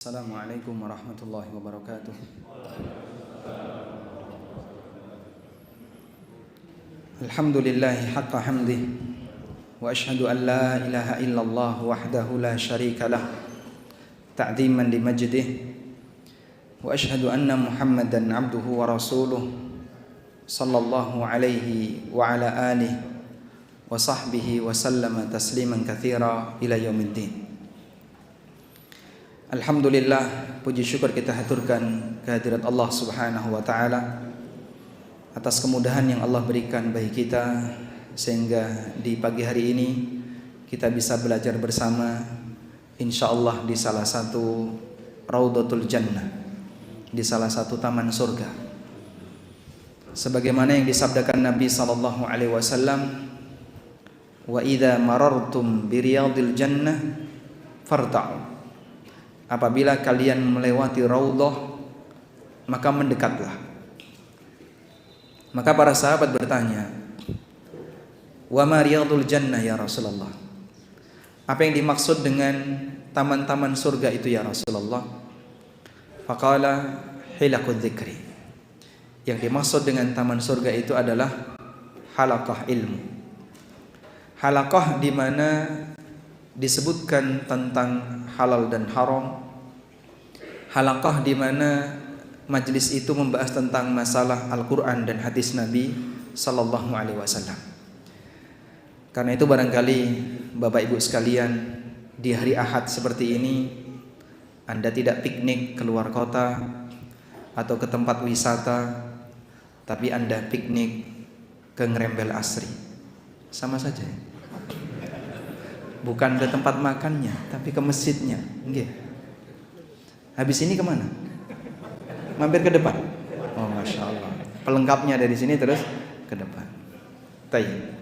Assalamualaikum warahmatullahi wabarakatuh. Alhamdulillahi haqqa hamdih wa ashhadu an la ilaha illallah wahdahu la syarika lah ta'dhiman li majdih wa ashhadu anna Muhammadan abduhu wa rasuluh sallallahu alaihi wa ala alihi wa sahbihi wa sallama tasliman katsira ila yaumiddin. Alhamdulillah, puji syukur kita haturkan kehadirat Allah Subhanahu wa taala atas kemudahan yang Allah berikan bagi kita sehingga di pagi hari ini kita bisa belajar bersama insyaallah di salah satu Raudhatul Jannah, di salah satu taman surga. Sebagaimana yang disabdakan Nabi sallallahu alaihi wasallam, "Wa idza marartum bi riyadil jannah farta'u." Apabila kalian melewati raudhah, maka mendekatlah. Maka para sahabat bertanya, "Wa ma riyadul jannah ya Rasulullah?" Apa yang dimaksud dengan taman-taman surga itu ya Rasulullah? Faqala hilaqud dzikri. Yang dimaksud dengan taman surga itu adalah halaqah ilmu. Halaqah di mana disebutkan tentang halal dan haram. Halaqah di mana majlis itu membahas tentang masalah Al-Quran dan hadis Nabi sallallahu alaihi wasallam. Karena itu barangkali Bapak Ibu sekalian, di hari Ahad seperti ini Anda tidak piknik keluar kota atau ke tempat wisata, tapi Anda piknik ke Ngrembel Asri. Sama saja. Bukan ke tempat makannya, tapi ke masjidnya. Nggih. Habis ini kemana? Mampir ke depan. Oh, masya Allah. Pelengkapnya dari sini terus ke depan. Tayyib.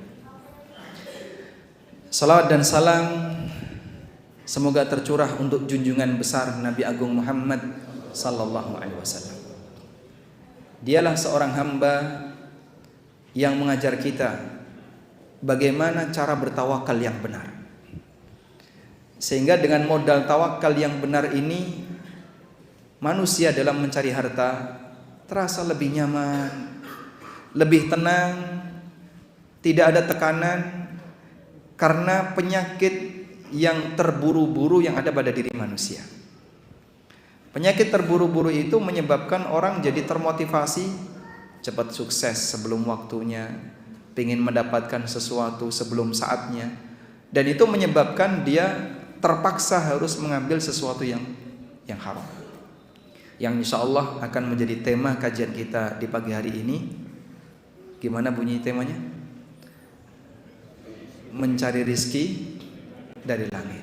Salawat dan salam semoga tercurah untuk junjungan besar Nabi Agung Muhammad sallallahu alaihi wasallam. Dialah seorang hamba yang mengajar kita bagaimana cara bertawakal yang benar. Sehingga dengan modal tawakal yang benar ini, manusia dalam mencari harta terasa lebih nyaman, lebih tenang, tidak ada tekanan karena penyakit yang terburu-buru yang ada pada diri manusia. Penyakit terburu-buru itu menyebabkan orang jadi termotivasi cepat sukses sebelum waktunya, ingin mendapatkan sesuatu sebelum saatnya, dan itu menyebabkan dia terpaksa harus mengambil sesuatu yang haram. Yang insya Allah akan menjadi tema kajian kita di pagi hari ini. Gimana bunyi temanya? Mencari rizki dari langit.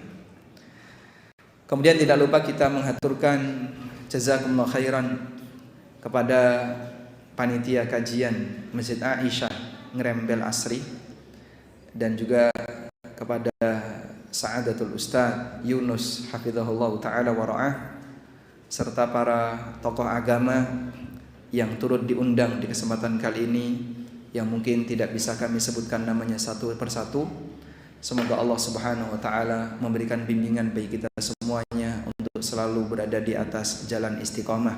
Kemudian tidak lupa kita menghaturkan jazakumullah khairan kepada panitia kajian Masjid Aisyah Ngrembel Asri, dan juga kepada Sa'adatul Ustaz Yunus hafizahullah ta'ala wa ra'ah, serta para tokoh agama yang turut diundang di kesempatan kali ini, yang mungkin tidak bisa kami sebutkan namanya satu persatu. Semoga Allah Subhanahu wa taala memberikan bimbingan bagi kita semuanya untuk selalu berada di atas jalan istiqamah.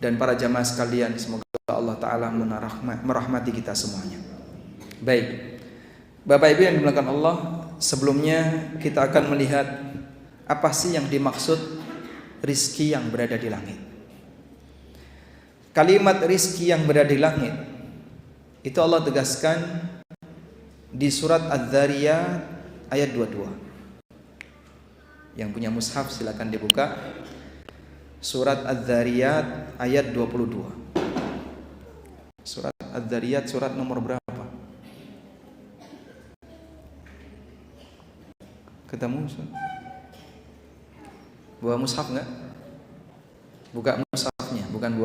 Dan para jamaah sekalian, semoga Allah taala merahmati kita semuanya. Baik, Bapak Ibu yang dimuliakan Allah, sebelumnya kita akan melihat apa sih yang dimaksud rizki yang berada di langit. Kalimat rizki yang berada di langit itu Allah tegaskan di surat Az-Zariyat ayat 22. Yang punya mushaf silakan dibuka. Surat Az-Zariyat ayat 22. Surat Az-Zariyat surat nomor berapa? Ketemu? Bawa mushaf enggak? Buka mushafnya, bukan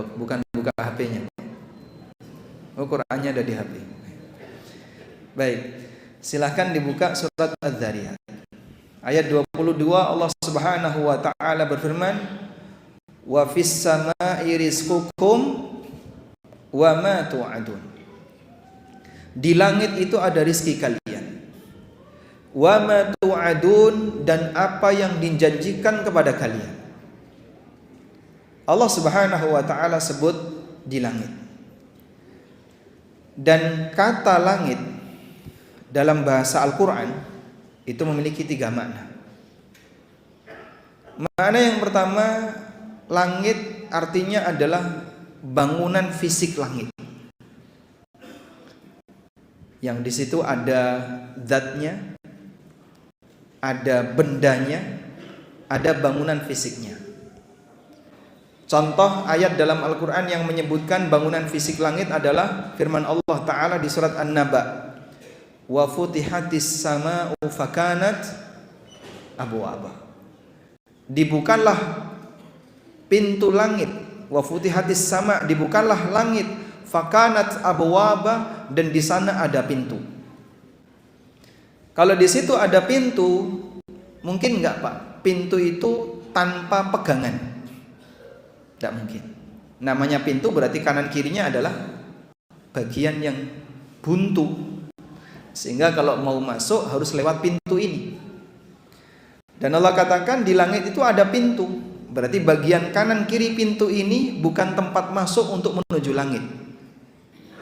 buka HP-nya. Oh, Qur'annya ada di HP. Baik. Silahkan dibuka surat Az-Zariyat. Ayat 22, Allah Subhanahu wa taala berfirman, "Wa fis samaa'i rizqukum wa ma tu'adun." Di langit itu ada rizki kalian. Wa ma tu'adun, dan apa yang dijanjikan kepada kalian. Allah Subhanahu wa taala sebut di langit. Dan kata langit dalam bahasa Al-Qur'an itu memiliki 3 makna. Makna yang pertama, langit artinya adalah bangunan fisik langit. Yang di situ ada zatnya, ada bendanya, ada bangunan fisiknya. Contoh ayat dalam Al-Quran yang menyebutkan bangunan fisik langit adalah firman Allah Ta'ala di surat An-Naba, wa futihatis sama'u fakanat abwaba. Dibukalah pintu langit, wa futihatis sama', dibukalah langit, fakanat abwaba, dan di sana ada pintu. Kalau di situ ada pintu, mungkin enggak Pak, pintu itu tanpa pegangan? Tidak mungkin. Namanya pintu berarti kanan kirinya adalah bagian yang buntu, sehingga kalau mau masuk harus lewat pintu ini. Dan Allah katakan di langit itu ada pintu, berarti bagian kanan kiri pintu ini bukan tempat masuk untuk menuju langit.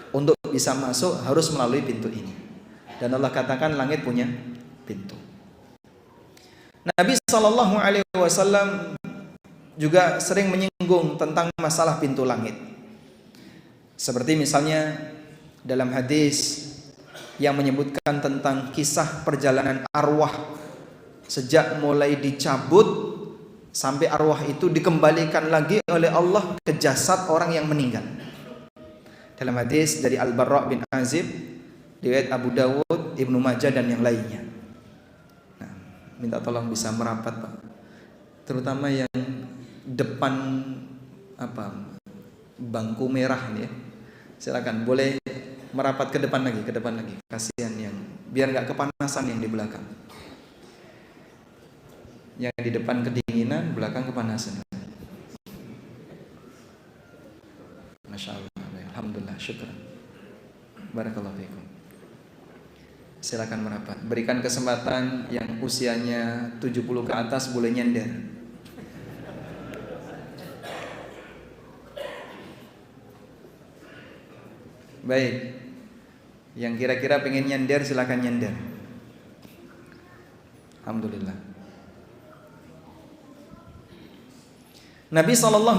Untuk bisa masuk harus melalui pintu ini. Dan Allah katakan langit punya pintu. Nabi SAW juga sering menyinggung tentang masalah pintu langit. Seperti misalnya dalam hadis yang menyebutkan tentang kisah perjalanan arwah sejak mulai dicabut sampai arwah itu dikembalikan lagi oleh Allah ke jasad orang yang meninggal. Dalam hadis dari Al-Barra bin Azib, riwayat Abu Dawud, Ibnu Majah dan yang lainnya. Nah, minta tolong bisa merapat Pak, terutama yang depan bangku merah ini ya. Silakan boleh merapat ke depan lagi, kasihan yang biar nggak kepanasan yang di belakang. Yang di depan kedinginan, belakang kepanasan. Masya Allah, alhamdulillah, syukur. Barakallahu fiikum. Silakan merapat. Berikan kesempatan yang usianya 70 ke atas boleh nyender. Baik, yang kira-kira pengen nyender silakan nyender. Alhamdulillah. Nabi SAW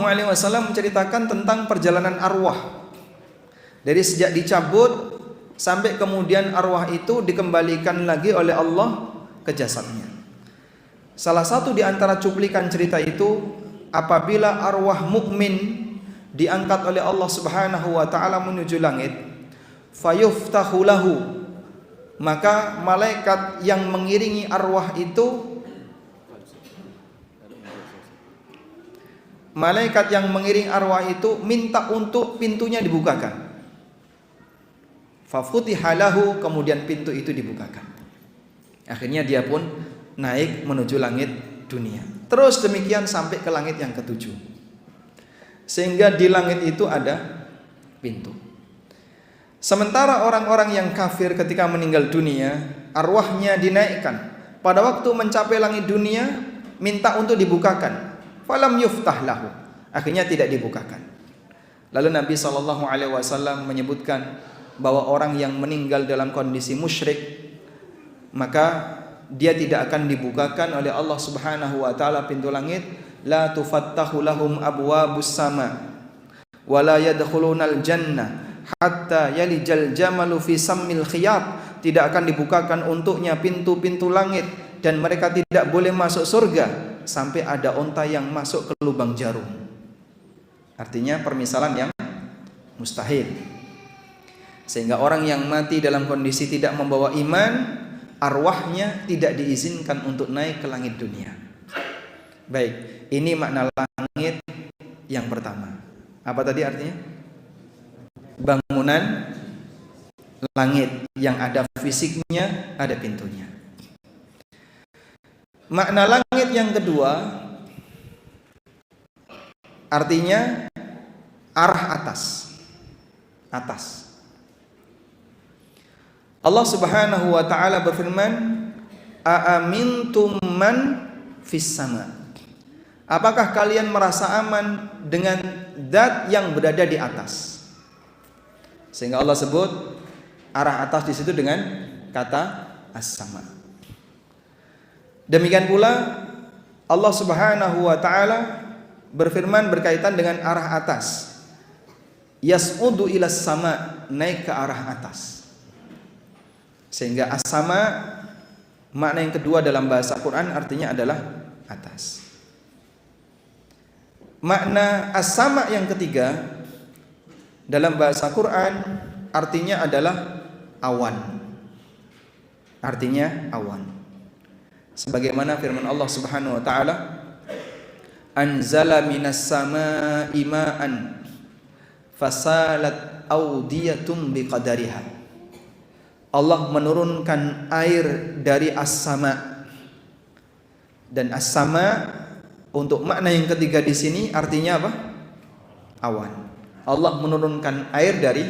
menceritakan tentang perjalanan arwah dari sejak dicabut sampai kemudian arwah itu dikembalikan lagi oleh Allah ke jasadnya. Salah satu di antara cuplikan cerita itu, apabila arwah mukmin diangkat oleh Allah Subhanahu wa taala menuju langit, fayuftahu lahu, maka malaikat yang mengiringi arwah itu minta untuk pintunya dibukakan. Fafutiha lahu, kemudian pintu itu dibukakan. Akhirnya dia pun naik menuju langit dunia. Terus demikian sampai ke langit yang ke-7. Sehingga di langit itu ada pintu. Sementara orang-orang yang kafir ketika meninggal dunia, arwahnya dinaikkan. Pada waktu mencapai langit dunia, minta untuk dibukakan. Falam yuftah lahu, akhirnya tidak dibukakan. Lalu Nabi SAW menyebutkan bahwa orang yang meninggal dalam kondisi musyrik, maka dia tidak akan dibukakan oleh Allah Subhanahu wa taala pintu langit. La tufattahu lahum abwabus sama wa la yadkhulunal jannah hatta yalijal jamalu fi sammil khiyat. Tidak akan dibukakan untuknya pintu-pintu langit, dan mereka tidak boleh masuk surga sampai ada onta yang masuk ke lubang jarum. Artinya permisalan yang mustahil. Sehingga orang yang mati dalam kondisi tidak membawa iman, arwahnya tidak diizinkan untuk naik ke langit dunia. Baik, ini makna langit yang pertama. Apa tadi artinya? Bangunan langit yang ada fisiknya, ada pintunya. Makna langit yang kedua artinya arah atas. Atas. Allah Subhanahu wa taala berfirman, "Aamintum man fis sama." Apakah kalian merasa aman dengan zat yang berada di atas? Sehingga Allah sebut arah atas di situ dengan kata as-sama. Demikian pula Allah Subhanahu wa taala berfirman berkaitan dengan arah atas. Yas'udu ilas sama, naik ke arah atas. Sehingga as-sama makna yang kedua dalam bahasa Quran artinya adalah atas. Makna as-sama yang ketiga dalam bahasa Quran artinya adalah awan. Artinya awan. Sebagaimana firman Allah Subhanahu wa taala, anzala minas samaa'i ma'an fasalat awdiyatum biqadariha. Allah menurunkan air dari as-sama. Dan as-sama untuk makna yang ketiga di sini artinya apa? Awan. Allah menurunkan air dari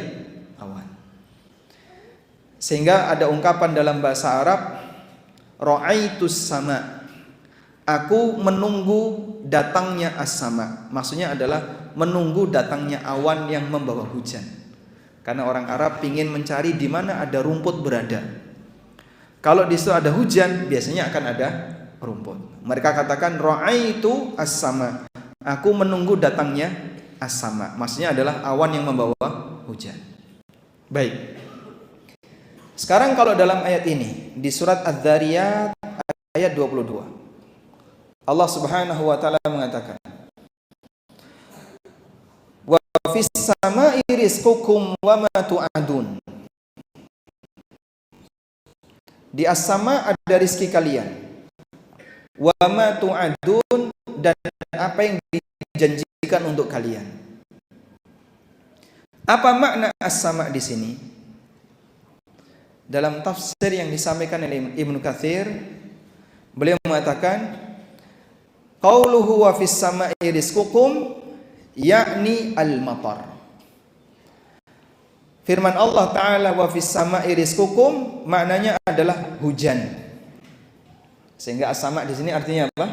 awan. Sehingga ada ungkapan dalam bahasa Arab, ra'aitus sama. Aku menunggu datangnya as-sama. Maksudnya adalah menunggu datangnya awan yang membawa hujan. Karena orang Arab ingin mencari di mana ada rumput berada. Kalau di situ ada hujan, biasanya akan ada rumput. Mereka katakan ra'aitu as-sama. Aku menunggu datangnya as-sama. Maksudnya adalah awan yang membawa hujan. Baik. Sekarang kalau dalam ayat ini di surat Adz-Dzariyat ayat 22, Allah Subhanahu wa taala mengatakan, wa fis samaa'i rizqukum wa ma tu'adun. Di as-sama ada rizki kalian. Wa ma tu'adun, dan apa yang dijanjikan untuk kalian. Apa makna as-sama di sini? Dalam tafsir yang disampaikan oleh Ibnu Katsir, beliau mengatakan qauluhu wa fis samaa'i rizqukum yakni al-matar. Firman Allah Ta'ala wa fis samaa'i rizqukum maknanya adalah hujan. Sehingga as-sama di sini artinya apa?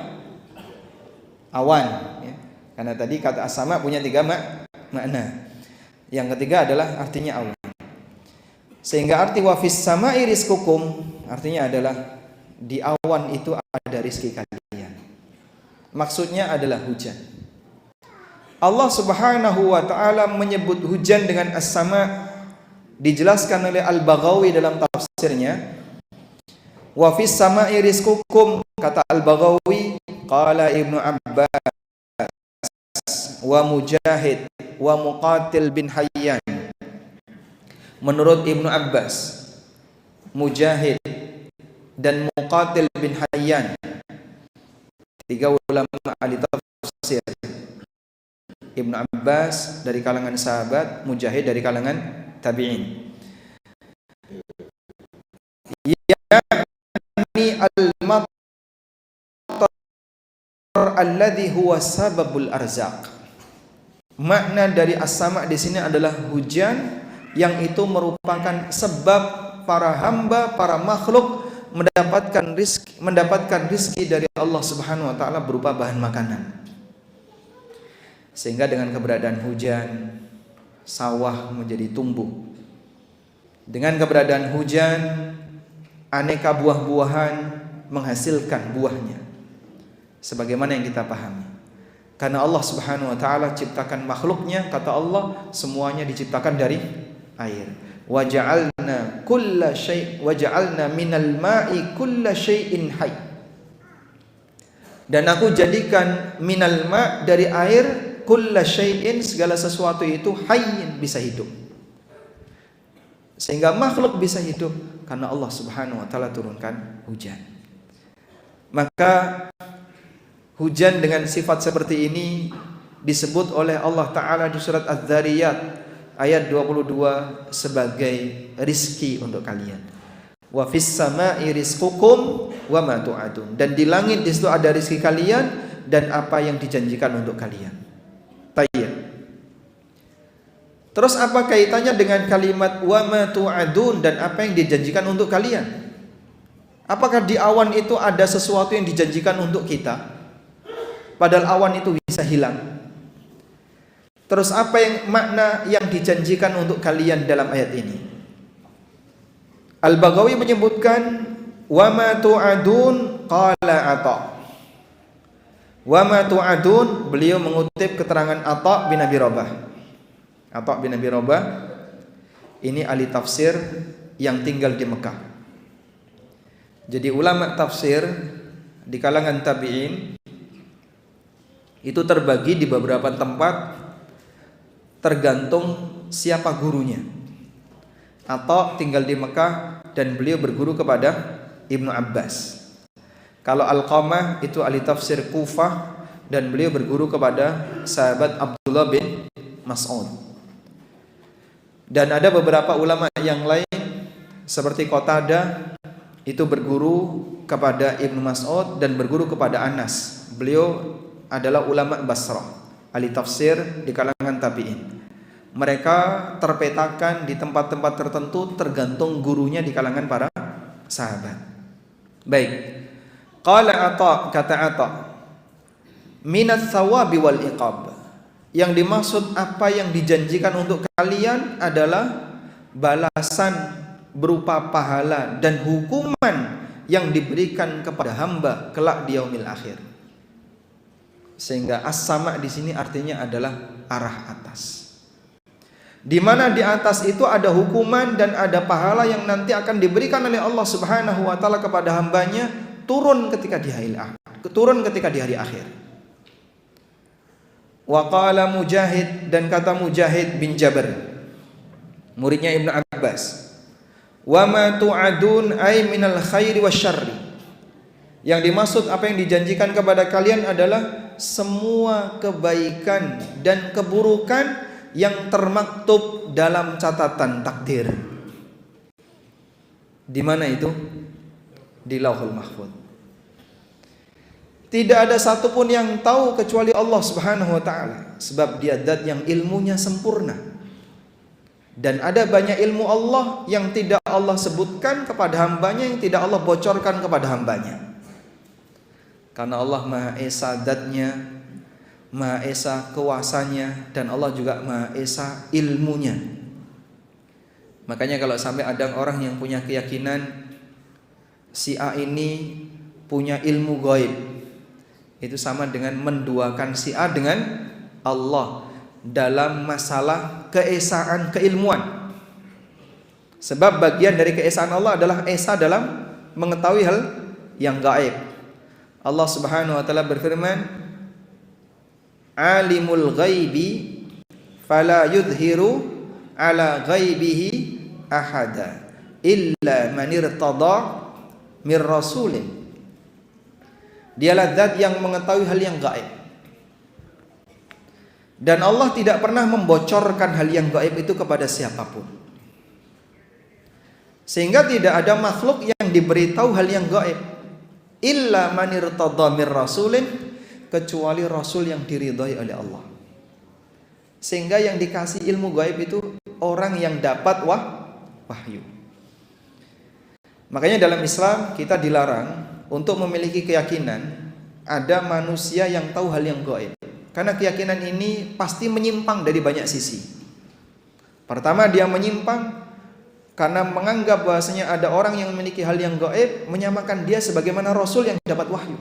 Awan, ya. Karena tadi kata as-sama punya tiga makna. Yang ketiga adalah artinya awan. Sehingga arti wa fis samaa'i rizqukum artinya adalah di awan itu ada rizki kalian. Maksudnya adalah hujan. Allah Subhanahu wa taala menyebut hujan dengan as-sama, dijelaskan oleh Al-Baghawi dalam tafsirnya. Wa fis samaa'i rizqukum, kata Al-Baghawi, qala Ibnu Abbas wa Mujahid wa Muqatil bin Hayyan. Menurut Ibnu Abbas, Mujahid dan Muqatil bin Hayyan, tiga ulama ahli tafsir. Ibnu Abbas dari kalangan sahabat, Mujahid dari kalangan tabi'in. Yani al-matar alladhi huwa sababul arzaq. Makna dari as-sama di sini adalah hujan yang itu merupakan sebab para hamba, para makhluk mendapatkan rizki dari Allah Subhanahu wa taala berupa bahan makanan. Sehingga dengan keberadaan hujan, sawah menjadi tumbuh. Dengan keberadaan hujan, aneka buah-buahan menghasilkan buahnya. Sebagaimana yang kita pahami. Karena Allah Subhanahu wa taala ciptakan makhluknya, kata Allah, semuanya diciptakan dari air. Waja'alna minal ma'i kulla syai'in hayy. Dan aku jadikan minal ma' dari air kulla syai'in, segala sesuatu itu hayyin, bisa hidup. Sehingga makhluk bisa hidup karena Allah Subhanahu wa taala turunkan hujan. Maka hujan dengan sifat seperti ini disebut oleh Allah Ta'ala di surat Adz-Dzariyat ayat 22 sebagai rizki untuk kalian. Wa fis samaa'i rizqukum wa ma tu'adun. Dan di langit di situ ada rizki kalian dan apa yang dijanjikan untuk kalian. Tayyib. Terus apa kaitannya dengan kalimat wa ma tu'adun dan apa yang dijanjikan untuk kalian? Apakah di awan itu ada sesuatu yang dijanjikan untuk kita? padahal awan itu bisa hilang. Terus apa yang makna yang dijanjikan untuk kalian dalam ayat ini? Al-Baghawi menyebutkan wa ma tu'adun qala Atha. Wa ma tu'adun, beliau mengutip keterangan Atha bin Abi Rabah. Atha bin Abi Rabah ini ahli tafsir yang tinggal di Mekah. Jadi ulama tafsir di kalangan tabi'in itu terbagi di beberapa tempat tergantung siapa gurunya. Atha tinggal di Mekah dan beliau berguru kepada Ibnu Abbas. Kalau Alqamah itu ahli tafsir Kufah dan beliau berguru kepada sahabat Abdullah bin Mas'ud. Dan ada beberapa ulama yang lain seperti Qatadah itu berguru kepada Ibnu Mas'ud dan berguru kepada Anas. Beliau adalah ulama Basrah, ahli tafsir di kalangan tabi'in. Mereka terpetakan di tempat-tempat tertentu tergantung gurunya di kalangan para sahabat. Baik. Qala Atha, kata Atha, minat thawabi wal iqab. Yang dimaksud apa yang dijanjikan untuk kalian adalah balasan berupa pahala dan hukuman yang diberikan kepada hamba kelak di yaumil akhir. Sehingga as-sama di sini artinya adalah arah atas. Di mana di atas itu ada hukuman dan ada pahala yang nanti akan diberikan oleh Allah Subhanahu wa taala kepada hambanya turun ketika di hari akhir. Wa qala Mujahid, dan kata Mujahid bin Jabr, muridnya Ibnu Abbas, wa ma tu'adun ay minal khairi wasyarri. Yang dimaksud apa yang dijanjikan kepada kalian adalah semua kebaikan dan keburukan yang termaktub dalam catatan takdir. Di mana itu? Di Lauhul Mahfuz. Tidak ada satupun yang tahu kecuali Allah Subhanahu wa taala, sebab Dia zat yang ilmunya sempurna. Dan ada banyak ilmu Allah yang tidak Allah sebutkan kepada hambanya, yang tidak Allah bocorkan kepada hambanya. Karena Allah Maha Esa zatnya, Maha Esa kuasanya, dan Allah juga Maha Esa ilmunya. Makanya kalau sampai ada orang yang punya keyakinan si A ini punya ilmu gaib, itu sama dengan menduakan si A dengan Allah dalam masalah keesaan keilmuan. Sebab bagian dari keesaan Allah adalah esa dalam mengetahui hal yang gaib. Allah Subhanahu wa taala berfirman, alimul ghaibi fala yudhiru ala ghaibihi ahada illa man irtada mir rasulin. Dialah zat yang mengetahui hal yang gaib, dan Allah tidak pernah membocorkan hal yang gaib itu kepada siapapun. Sehingga tidak ada makhluk yang diberitahu hal yang gaib illa man irtada mir rasulin, kecuali Rasul yang diridhai oleh Allah. Sehingga yang dikasih ilmu gaib itu orang yang dapat wahyu. Makanya dalam Islam kita dilarang untuk memiliki keyakinan ada manusia yang tahu hal yang gaib. Karena keyakinan ini pasti menyimpang dari banyak sisi. Pertama, dia menyimpang karena menganggap bahwasanya ada orang yang memiliki hal yang gaib, menyamakan dia sebagaimana Rasul yang dapat wahyu.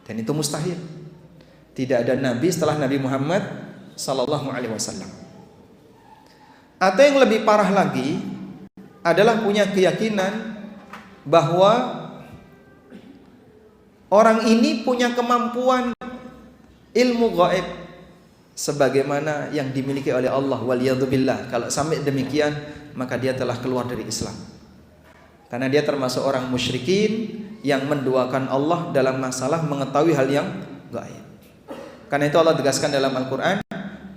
Dan itu mustahil. Tidak ada nabi setelah Nabi Muhammad sallallahu alaihi wasallam. Atau yang lebih parah lagi adalah punya keyakinan bahwa orang ini punya kemampuan ilmu gaib sebagaimana yang dimiliki oleh Allah. Waliyadzubillah. Kalau sampai demikian, maka dia telah keluar dari Islam. Karena dia termasuk orang musyrikin yang menduakan Allah dalam masalah mengetahui hal yang gaib. Karena itu Allah tegaskan dalam Al-Quran,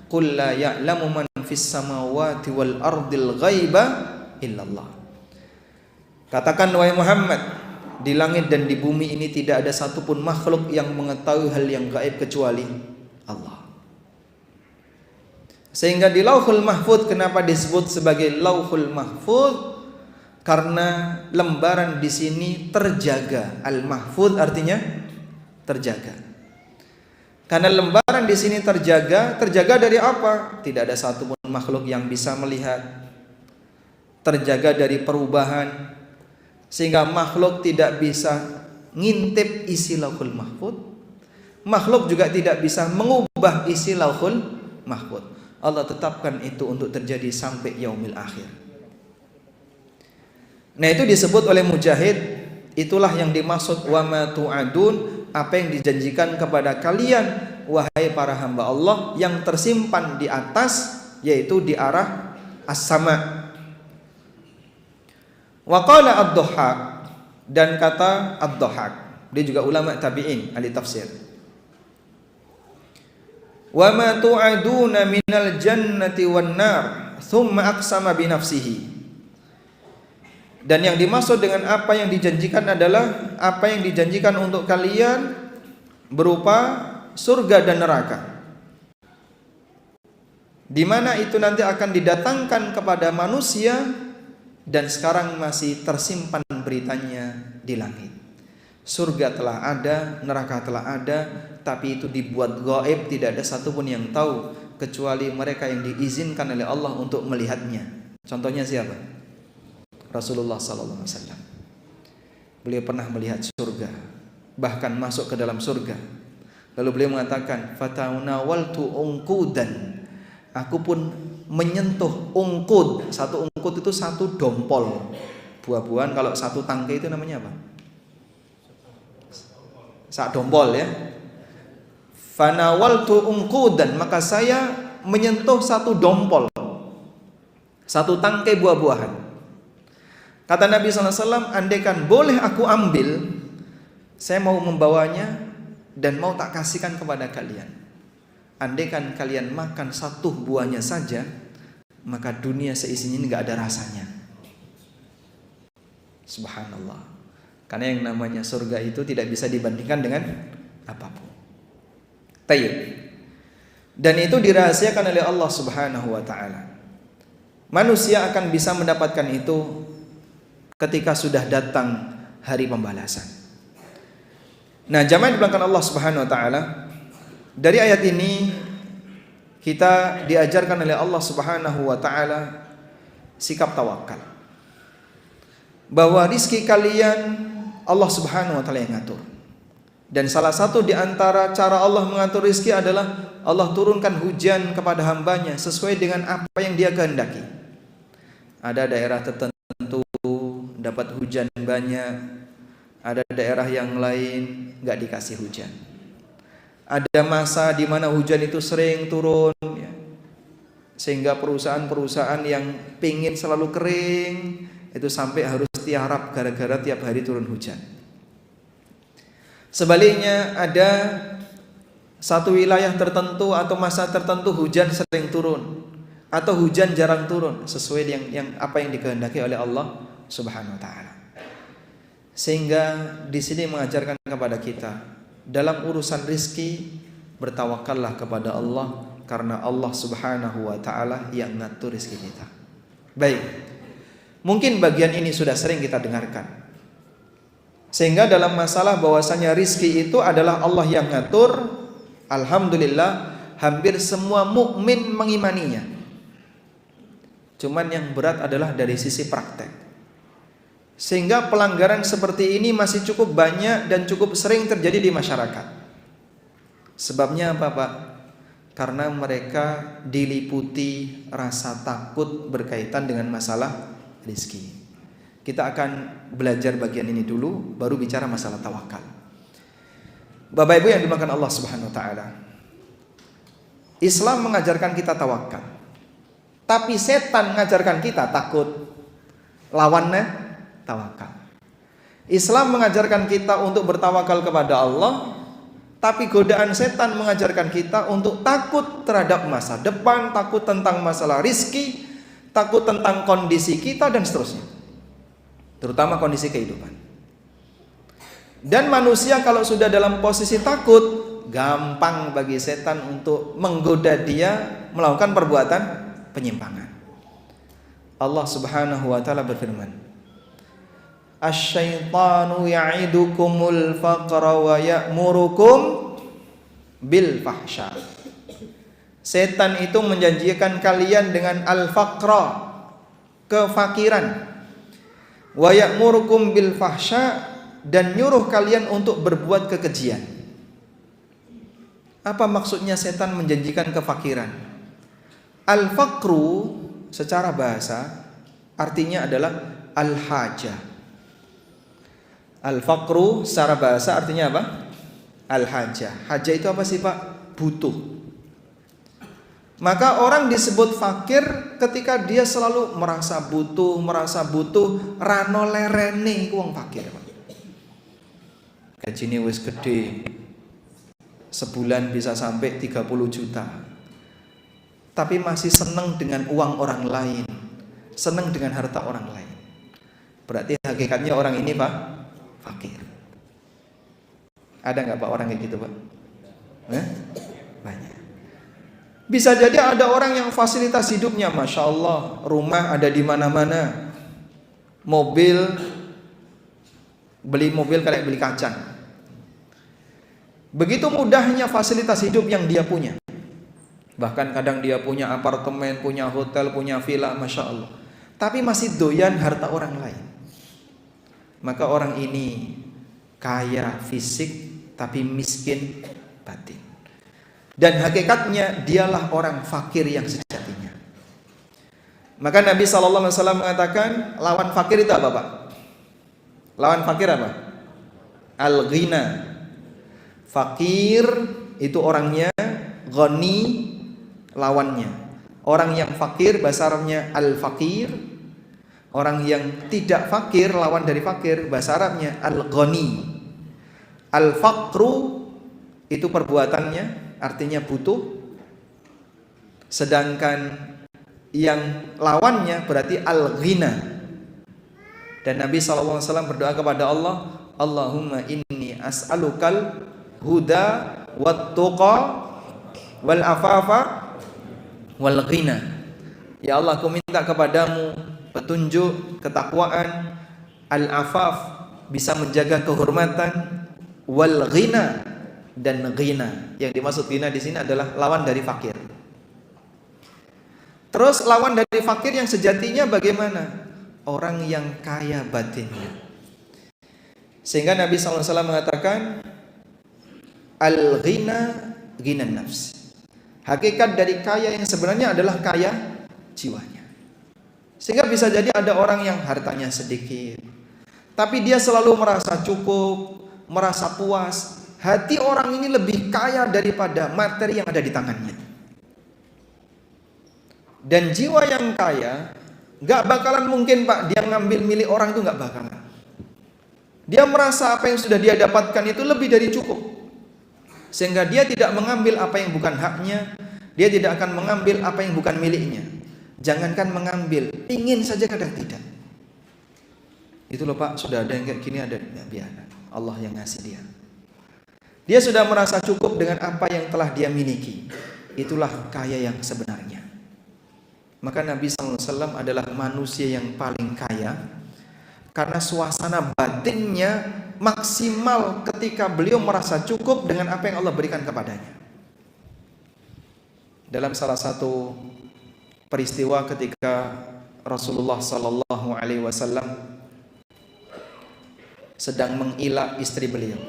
qul la ya'lamu man fis samawati wal ardil ghaiba illallah. Katakan wahai Muhammad, di langit dan di bumi ini tidak ada satupun makhluk yang mengetahui hal yang gaib kecuali Allah. Sehingga di Lauhul Mahfuz, kenapa disebut sebagai Lauhul Mahfuz? Karena lembaran di sini terjaga. Al-Mahfuz artinya terjaga. Karena lembaran di sini terjaga dari apa? Tidak ada satupun makhluk yang bisa melihat. Terjaga dari perubahan, sehingga makhluk tidak bisa ngintip isi Lauhul Mahfuz. Makhluk juga tidak bisa mengubah isi Lauhul Mahfuz. Allah tetapkan itu untuk terjadi sampai yaumil akhir. Nah, itu disebut oleh Mujahid, itulah yang dimaksud wa ma tu'adun, apa yang dijanjikan kepada kalian wahai para hamba Allah yang tersimpan di atas, yaitu di arah as-sama. Wa qala ad-Dhahhak, dan kata ad-Dhahhak, dia juga ulama tabi'in, ahli tafsir. Wa ma tu'aduna minal jannati wan nar thumma aqsama bi nafsihi. Dan yang dimaksud dengan apa yang dijanjikan adalah apa yang dijanjikan untuk kalian berupa surga dan neraka, di mana itu nanti akan didatangkan kepada manusia dan sekarang masih tersimpan beritanya di langit. Surga telah ada, neraka telah ada, tapi itu dibuat gaib, tidak ada satupun yang tahu kecuali mereka yang diizinkan oleh Allah untuk melihatnya. Contohnya siapa? Rasulullah SAW. Beliau pernah melihat surga, bahkan masuk ke dalam surga. Lalu beliau mengatakan, fatanawaltu ungkudan, aku pun menyentuh ungkud. Satu ungkud itu satu dompol buah-buahan. Kalau satu tangkai itu namanya apa? Sak dompol ya. Fanawaltu ungkudan, maka saya menyentuh satu dompol, satu tangkai buah-buahan. Kata Nabi SAW, andaikan boleh aku ambil, saya mau membawanya dan mau tak kasihkan kepada kalian. Andaikan kalian makan satu buahnya saja, maka dunia seisinya ini gak ada rasanya. Subhanallah. Karena yang namanya surga itu tidak bisa dibandingkan dengan apapun. Tayyib. Dan itu dirahasiakan oleh Allah Subhanahu wa ta'ala. Manusia akan bisa mendapatkan itu ketika sudah datang hari pembalasan. Nah, jamaah di belakang Allah Subhanahu wa ta'ala, dari ayat ini kita diajarkan oleh Allah Subhanahu wa ta'ala sikap tawakal, bahwa rizki kalian Allah Subhanahu wa ta'ala yang ngatur. Dan salah satu di antara cara Allah mengatur rizki adalah Allah turunkan hujan kepada hambanya sesuai dengan apa yang dia kehendaki. Ada daerah tertentu dapat hujan banyak, ada daerah yang lain nggak dikasih hujan. Ada masa di mana hujan itu sering turun, ya, sehingga perusahaan-perusahaan yang pingin selalu kering itu sampai harus tiarap gara-gara tiap hari turun hujan. Sebaliknya ada satu wilayah tertentu atau masa tertentu hujan sering turun atau hujan jarang turun sesuai yang apa yang dikehendaki oleh Allah Subhanahu wa ta'ala. Sehingga di sini mengajarkan kepada kita dalam urusan rizki bertawakallah kepada Allah, karena Allah Subhanahu wa ta'ala yang ngatur rizki kita. Baik, mungkin bagian ini sudah sering kita dengarkan, sehingga dalam masalah bahwasanya rizki itu adalah Allah yang ngatur, alhamdulillah hampir semua mukmin mengimaninya. Cuman yang berat adalah dari sisi praktek, sehingga pelanggaran seperti ini masih cukup banyak dan cukup sering terjadi di masyarakat. Sebabnya apa, Pak? Karena mereka diliputi rasa takut berkaitan dengan masalah rezeki. Kita akan belajar bagian ini dulu, baru bicara masalah tawakal. Bapak Ibu yang dimakan Allah Subhanahu wa ta'ala, Islam mengajarkan kita tawakal, tapi setan mengajarkan kita takut. Lawannya tawakal. Islam mengajarkan kita untuk bertawakal kepada Allah, tapi godaan setan mengajarkan kita untuk takut terhadap masa depan, takut tentang masalah rizki, takut tentang kondisi kita dan seterusnya, terutama kondisi kehidupan. Dan manusia kalau sudah dalam posisi takut, gampang bagi setan untuk menggoda dia melakukan perbuatan penyimpangan. Allah Subhanahu wa ta'ala berfirman, Asy-syaitanu ya'idukumul faqra wa ya'murukum bil fahsya. Setan itu menjanjikan kalian dengan al-faqra, kefakiran. Wa ya'murukum bil fahsya, dan nyuruh kalian untuk berbuat kekejian. Apa maksudnya setan menjanjikan kefakiran? Al-faqru secara bahasa artinya adalah al-hajah. Al-faqru secara bahasa artinya apa? Al-hajah. Hajah itu apa sih Pak? Butuh. Maka orang disebut fakir ketika dia selalu merasa butuh, rano lerene iku wong fakir, Pak. Gajine wis gede, sebulan bisa sampai 30 juta. Tapi masih senang dengan uang orang lain, senang dengan harta orang lain. Berarti hakikatnya orang ini Pak, fakir. Ada nggak Pak orang kayak gitu Pak? Banyak. Bisa jadi ada orang yang fasilitas hidupnya Masya Allah, rumah ada di mana-mana, mobil, beli mobil kayak beli kacang. Begitu mudahnya fasilitas hidup yang dia punya. Bahkan kadang dia punya apartemen, punya hotel, punya villa, Masya Allah. Tapi masih doyan harta orang lain. Maka orang ini kaya fisik tapi miskin batin. Dan hakikatnya dialah orang fakir yang sejatinya. Maka Nabi SAW mengatakan lawan fakir itu apa Pak? Lawan fakir apa? Al-ghina. Fakir itu orangnya, ghani lawannya. Orang yang fakir bahasa Arabnya al-fakir. Orang yang tidak fakir lawan dari fakir bahasa Arabnya al-ghani. Al-faqru itu perbuatannya, artinya butuh. Sedangkan yang lawannya berarti al-ghina. Dan Nabi SAW berdoa kepada Allah, Allahumma inni as'alukal huda wat tuqa wal afafa wal ghina. Ya Allah, aku minta kepadamu petunjuk, ketakwaan, al-afaf, bisa menjaga kehormatan, wal ghina, dan ghina. Yang dimaksud ghina di sini adalah lawan dari fakir. Terus lawan dari fakir yang sejatinya bagaimana? Orang yang kaya batinnya. Sehingga Nabi SAW mengatakan al-ghina ghina nafs. Hakikat dari kaya yang sebenarnya adalah kaya jiwanya. Sehingga bisa jadi ada orang yang hartanya sedikit, tapi dia selalu merasa cukup, merasa puas. Hati orang ini lebih kaya daripada materi yang ada di tangannya. Dan jiwa yang kaya gak bakalan mungkin Pak dia ngambil milik orang, itu gak bakalan. Dia merasa apa yang sudah dia dapatkan itu lebih dari cukup, sehingga dia tidak mengambil apa yang bukan haknya. Dia tidak akan mengambil apa yang bukan miliknya. Jangankan mengambil, ingin saja kadang tidak. Itu loh Pak, sudah ada yang kayak gini, ada ya, biar Allah yang ngasih dia. Dia sudah merasa cukup dengan apa yang telah dia miliki. Itulah kaya yang sebenarnya. Maka Nabi SAW adalah manusia yang paling kaya, karena suasana batinnya maksimal ketika beliau merasa cukup dengan apa yang Allah berikan kepadanya. Dalam salah satu peristiwa ketika Rasulullah SAW sedang mengilak istri beliau.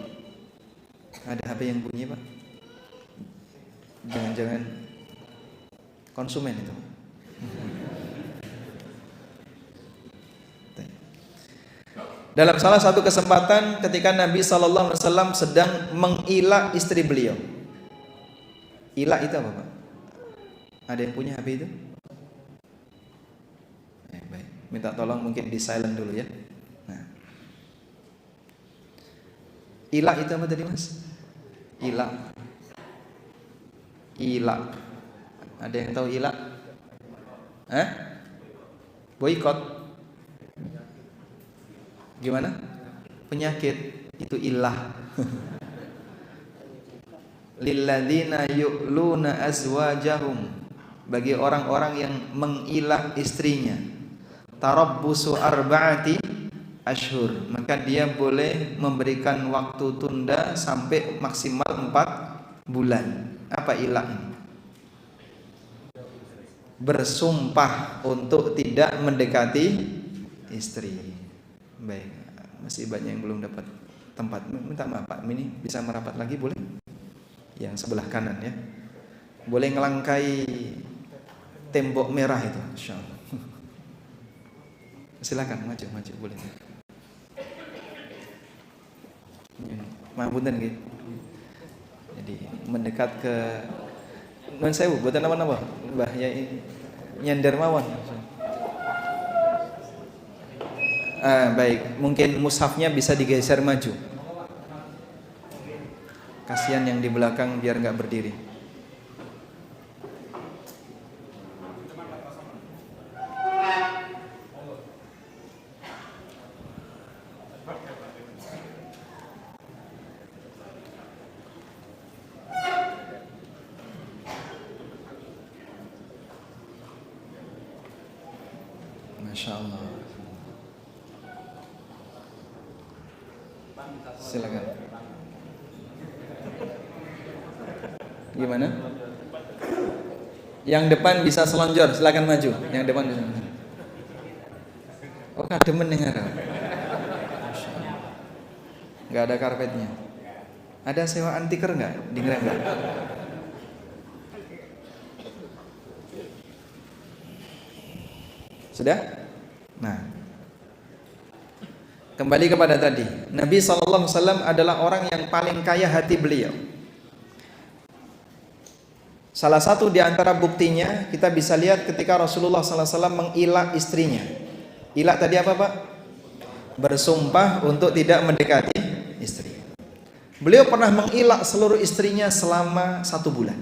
Ada HP yang bunyi Pak? Jangan-jangan konsumen itu. Dalam salah satu kesempatan ketika Nabi SAW sedang mengilak istri beliau. Ilak itu apa Pak? Ada yang punya HP itu? Baik. Minta tolong mungkin di silent dulu ya. Nah. Ilak itu apa tadi Mas? Ilak. Ilak. Ada yang tahu ilak? Boykot. Gimana? Penyakit itu ilah. Lilladzina yu'luna azwajahum, bagi orang-orang yang mengilah istrinya. Tarabbusu arba'ati ashur, maka dia boleh memberikan waktu tunda sampai maksimal 4 bulan. Apa ila ini? Bersumpah untuk tidak mendekati istri. Baik, masih banyak yang belum dapat tempat. Minta maaf Pak, ini bisa merapat lagi boleh? Yang sebelah kanan ya. Boleh ngelangkai tembok merah itu, insyaallah. Silakan maju boleh. Mapunten nggih. Jadi mendekat ke Nuwun sewu, mboten napa-napa. Mbah Yai nyender mawon. Baik, mungkin mushafnya bisa digeser maju. Kasihan yang di belakang biar nggak berdiri. Masya Allah. Silakan. Gimana? Yang depan bisa selonjor, silakan maju. Yang depan bisa. Oh, kademen dengar. Nggak ada karpetnya. Ada sewaan tikar nggak? Dengar nggak? Sudah? Nah, kembali kepada tadi, Nabi SAW adalah orang yang paling kaya hati beliau. Salah satu di antara buktinya kita bisa lihat ketika Rasulullah SAW mengilak istrinya. Ilak tadi apa Pak? Bersumpah untuk tidak mendekati istri. Beliau pernah mengilak seluruh istrinya selama 1 bulan.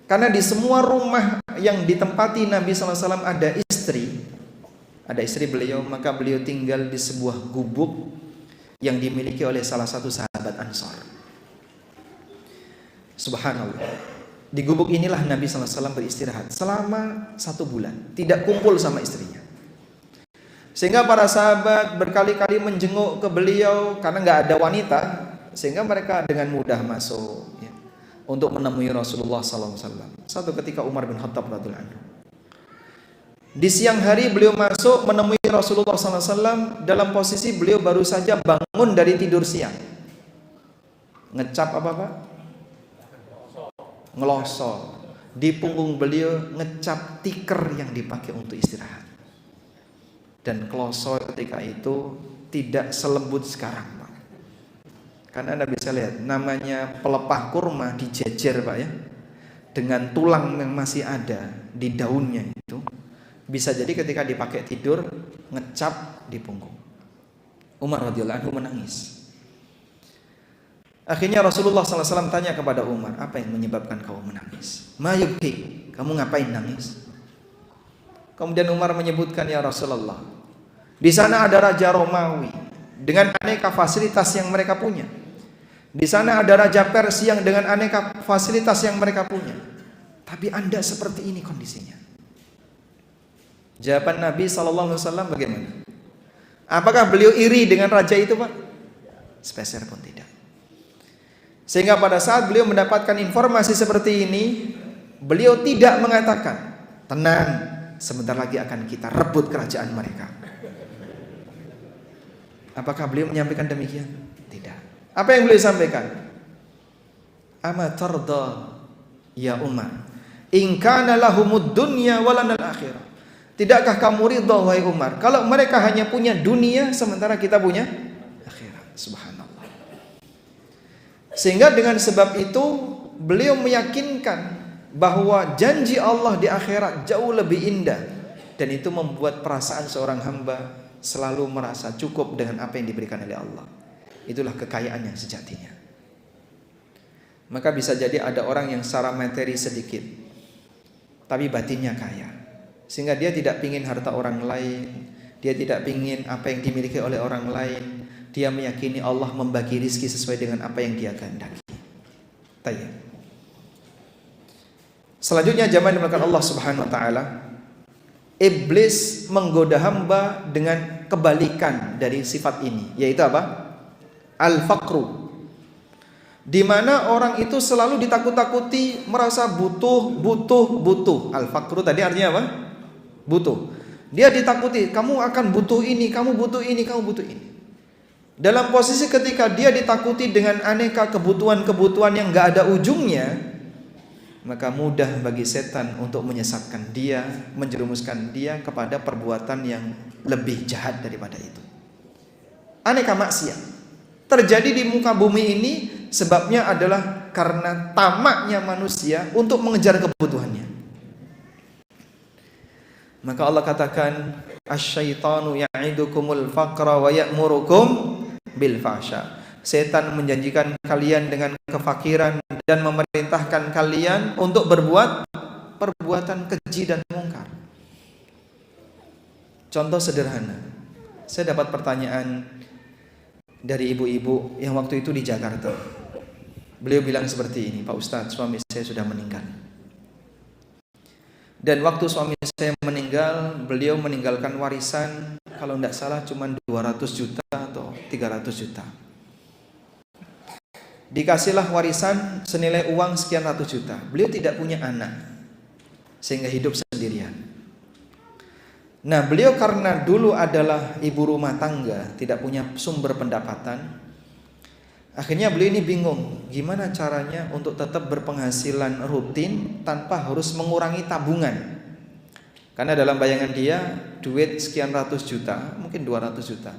Karena di semua rumah yang ditempati Nabi SAW ada istri beliau, maka beliau tinggal di sebuah gubuk yang dimiliki oleh salah satu sahabat Ansor. Subhanallah. Di gubuk inilah Nabi SAW beristirahat selama 1 bulan, tidak kumpul sama istrinya. Sehingga para sahabat berkali-kali menjenguk ke beliau karena nggak ada wanita, sehingga mereka dengan mudah masuk ya, untuk menemui Rasulullah SAW. Satu ketika Umar bin Khattab radhiyallahu anhu, di siang hari beliau masuk menemui Rasulullah SAW dalam posisi beliau baru saja bangun dari tidur siang. Ngecap apa Pak? Ngelosor. Di punggung beliau ngecap tikar yang dipakai untuk istirahat. Dan klosor ketika itu tidak selembut sekarang Pak. Karena Anda bisa lihat namanya pelepah kurma dijejer Pak ya, dengan tulang yang masih ada di daunnya itu, bisa jadi ketika dipakai tidur ngecap di punggung. Umar radhiyallahu anhu menangis. Akhirnya Rasulullah SAW tanya kepada Umar, apa yang menyebabkan kau menangis? Ma yubki, kamu ngapain nangis? Kemudian Umar menyebutkan, ya Rasulullah, di sana ada Raja Romawi dengan aneka fasilitas yang mereka punya. Di sana ada Raja Persia dengan aneka fasilitas yang mereka punya. Tapi Anda seperti ini kondisinya. Jawaban Nabi SAW bagaimana? Apakah beliau iri dengan raja itu Pak? Sepeser pun tidak. Sehingga pada saat beliau mendapatkan informasi seperti ini, beliau tidak mengatakan, tenang, sebentar lagi akan kita rebut kerajaan mereka. Apakah beliau menyampaikan demikian? Tidak. Apa yang beliau sampaikan? Ama tarda ya Umar, in kana lahumud dunya walanal akhirah. Tidakkah kamu ridha wahai Umar kalau mereka hanya punya dunia sementara kita punya akhirat? Subhanallah. Sehingga dengan sebab itu beliau meyakinkan bahwa janji Allah di akhirat jauh lebih indah, dan itu membuat perasaan seorang hamba selalu merasa cukup dengan apa yang diberikan oleh Allah. Itulah kekayaan yang sejatinya. Maka bisa jadi ada orang yang secara materi sedikit tapi batinnya kaya, sehingga dia tidak ingin harta orang lain, dia tidak ingin apa yang dimiliki oleh orang lain. Dia meyakini Allah membagi rizki sesuai dengan apa yang dia kehendaki. Tayyib. Selanjutnya jamaah dimulakan Allah Subhanahu wa taala, iblis menggoda hamba dengan kebalikan dari sifat ini, yaitu apa? Al-faqru. di mana orang itu selalu ditakut-takuti, merasa butuh. Al-faqru tadi artinya apa? Butuh. Dia ditakuti, kamu akan butuh ini, kamu butuh ini, kamu butuh ini. Dalam posisi ketika dia ditakuti dengan aneka kebutuhan-kebutuhan yang gak ada ujungnya, maka mudah bagi setan untuk menyesatkan dia, menjerumuskan dia kepada perbuatan yang lebih jahat daripada itu. Aneka maksiat terjadi di muka bumi ini, sebabnya adalah karena tamaknya manusia untuk mengejar kebutuhannya. Maka Allah katakan, asyaitanu ya'idukumul faqra wa ya'murukum bil fahsya. Setan menjanjikan kalian dengan kefakiran dan memerintahkan kalian untuk berbuat perbuatan keji dan mungkar. Contoh sederhana, saya dapat pertanyaan dari ibu-ibu yang waktu itu di Jakarta. Beliau bilang seperti ini, Pak Ustadz, suami saya sudah meninggal. Dan waktu suami saya meninggal, beliau meninggalkan warisan, kalau tidak salah cuma 200 juta atau 300 juta. Dikasihlah warisan senilai uang sekian ratus juta. Beliau tidak punya anak, sehingga hidup sendirian. Nah, beliau karena dulu adalah ibu rumah tangga, tidak punya sumber pendapatan. Akhirnya beliau ini bingung, gimana caranya untuk tetap berpenghasilan rutin tanpa harus mengurangi tabungan. Karena dalam bayangan dia, duit sekian ratus juta, mungkin 200 juta.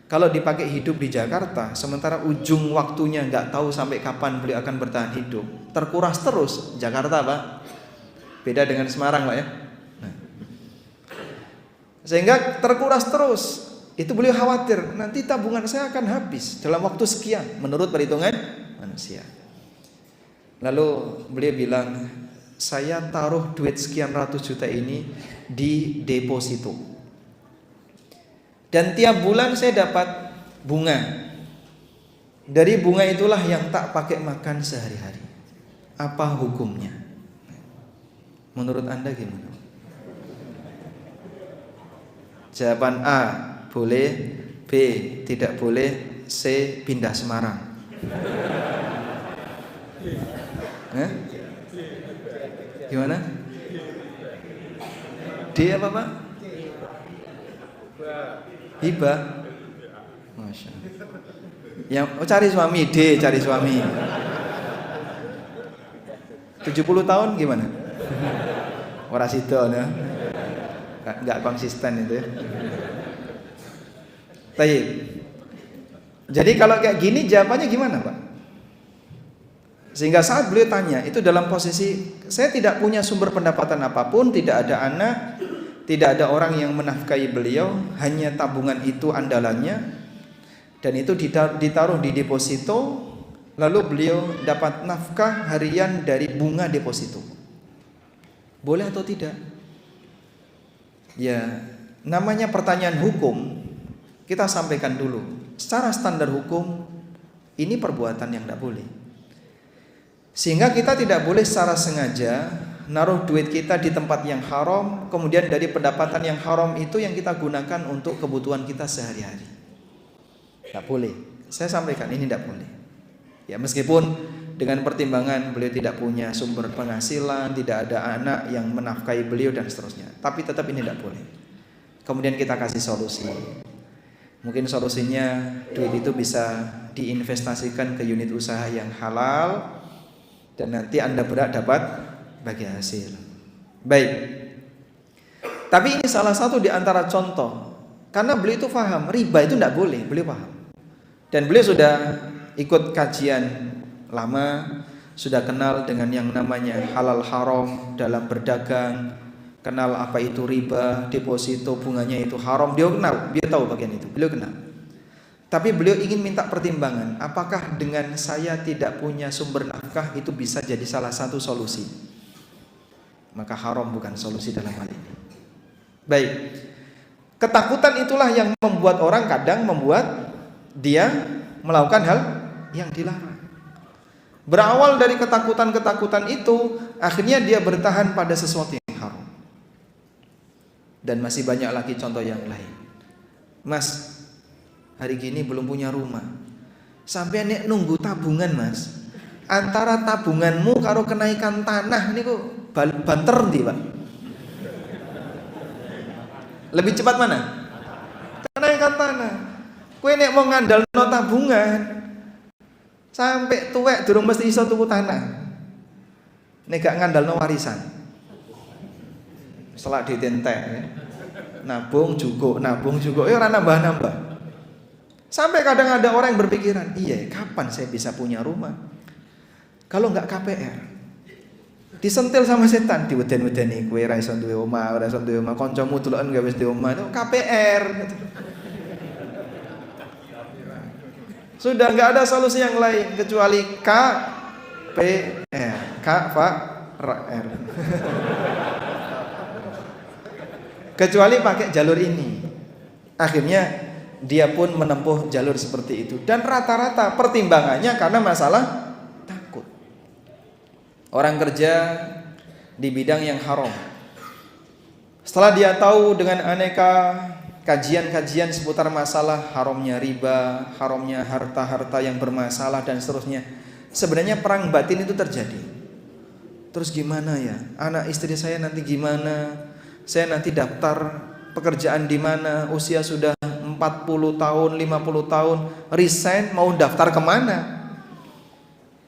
Kalau dipakai hidup di Jakarta, sementara ujung waktunya nggak tahu sampai kapan beliau akan bertahan hidup, terkuras terus. Jakarta Pak, beda dengan Semarang Pak ya. Nah, sehingga terkuras terus. Itu beliau khawatir, nanti tabungan saya akan habis dalam waktu sekian, menurut perhitungan manusia. Lalu beliau bilang, saya taruh duit sekian ratus juta ini di deposito. Dan tiap bulan saya dapat bunga. Dari bunga itulah yang tak pakai makan sehari-hari. Apa hukumnya? Menurut Anda gimana? Jawaban A, boleh. B, tidak boleh. C, pindah Semarang. Gimana? D apa Pak? Hibah. Masya Allah. Yang cari suami, D cari suami. 70 tahun gimana? Ora sida ya. Enggak konsisten itu ya. Baik. Jadi kalau kayak gini jawabannya gimana Pak? Sehingga saat beliau tanya, itu dalam posisi saya tidak punya sumber pendapatan apapun, tidak ada anak, tidak ada orang yang menafkahi beliau, hanya tabungan itu andalannya, dan itu ditaruh di deposito, lalu beliau dapat nafkah harian dari bunga deposito. Boleh atau tidak? Ya, namanya pertanyaan hukum, kita sampaikan dulu. Secara standar hukum, ini perbuatan yang tidak boleh. Sehingga kita tidak boleh secara sengaja naruh duit kita di tempat yang haram, kemudian dari pendapatan yang haram itu yang kita gunakan untuk kebutuhan kita sehari-hari. Tidak boleh. Saya sampaikan ini tidak boleh. Ya, meskipun dengan pertimbangan beliau tidak punya sumber penghasilan, tidak ada anak yang menafkahi beliau dan seterusnya, tapi tetap ini tidak boleh. Kemudian kita kasih solusi. Mungkin solusinya duit itu bisa diinvestasikan ke unit usaha yang halal, dan nanti Anda berhak dapat bagi hasil. Baik. Tapi ini salah satu di antara contoh. Karena beliau itu paham, riba itu tidak boleh, beliau paham. Dan beliau sudah ikut kajian lama, sudah kenal dengan yang namanya halal haram dalam berdagang, kenal apa itu riba, deposito bunganya itu haram, dia kenal, dia tahu bagian itu, beliau kenal. Tapi beliau ingin minta pertimbangan, apakah dengan saya tidak punya sumber nafkah itu bisa jadi salah satu solusi? Maka haram bukan solusi dalam hal ini. Baik. Ketakutan itulah yang membuat orang kadang membuat dia melakukan hal yang dilarang. Berawal dari ketakutan-ketakutan itu, akhirnya dia bertahan pada sesuatu yang haram. Dan masih banyak lagi contoh yang lain. Mas, hari gini belum punya rumah, sampai nek nunggu tabungan mas, antara tabunganmu karo kenaikan tanah niku banter ndi, Pak? Lebih cepat mana? Kenaikan tanah. Kowe nek mau ngandalno tabungan sampai tuwek durung mesti iso tuku tanah. Nek gak ngandalno warisan. Setelah ditentek ya. Nabung juga ya ora nambah-nambah. Sampai kadang ada orang yang berpikiran, iya kapan saya bisa punya rumah? Kalau nggak KPR, disentil sama setan, diweden-wedeni kowe ora iso duwe omah, kancamu deloken gawe wis duwe omah, itu KPR. Sudah nggak ada solusi yang lain kecuali KPR, KFR. Kecuali pakai jalur ini. Akhirnya dia pun menempuh jalur seperti itu. Dan rata-rata pertimbangannya karena masalah takut. Orang kerja di bidang yang haram. Setelah dia tahu dengan aneka kajian-kajian seputar masalah haramnya riba, haramnya harta-harta yang bermasalah dan seterusnya, sebenarnya perang batin itu terjadi. Terus gimana ya? Anak istri saya nanti gimana? Saya nanti daftar pekerjaan di mana? Usia sudah 40 tahun, 50 tahun, resign mau daftar kemana?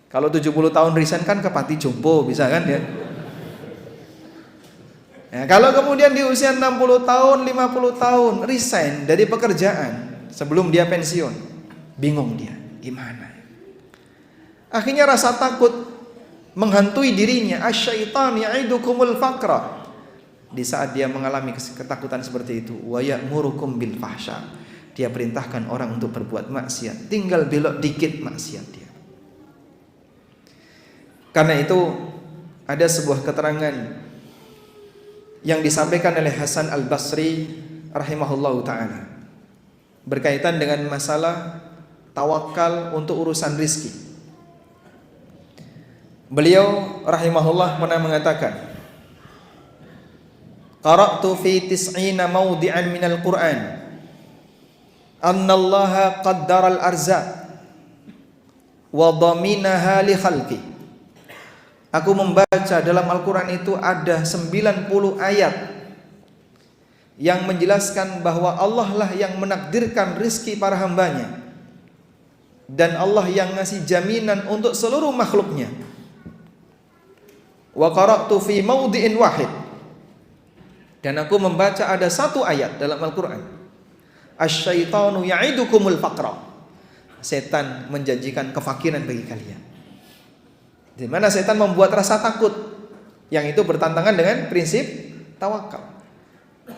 Kalau 70 tahun resign kan ke Pati Jompo bisa kan ya? Ya, kalau kemudian di usia 60 tahun, 50 tahun resign dari pekerjaan sebelum dia pensiun, bingung dia, gimana? Akhirnya rasa takut menghantui dirinya. Asyaitan ya'idukumul faqra. Di saat dia mengalami ketakutan seperti itu, wa ya'murukum bil fahsya. Dia perintahkan orang untuk berbuat maksiat, tinggal belok dikit maksiat dia. Karena itu ada sebuah keterangan yang disampaikan oleh Hasan Al-Basri rahimahullahu ta'ala berkaitan dengan masalah tawakal untuk urusan rizki. Beliau rahimahullah pernah mengatakan, qara'tu fi tis'ina mawdi'an minal Qur'an annallaha qaddara al-arzaq wa dhaminaha li khalqi. Aku membaca dalam Al-Quran itu ada 90 ayat yang menjelaskan bahwa Allah lah yang menakdirkan rizki para hambanya, dan Allah yang ngasih jaminan untuk seluruh makhluknya. Wa qara'tu fi mawdi'in wahid, dan aku membaca ada satu ayat dalam Al-Quran, asyaitanu ya'idukumul faqra. Setan menjanjikan kefakiran bagi kalian. Di mana setan membuat rasa takut, yang itu bertentangan dengan prinsip tawakal.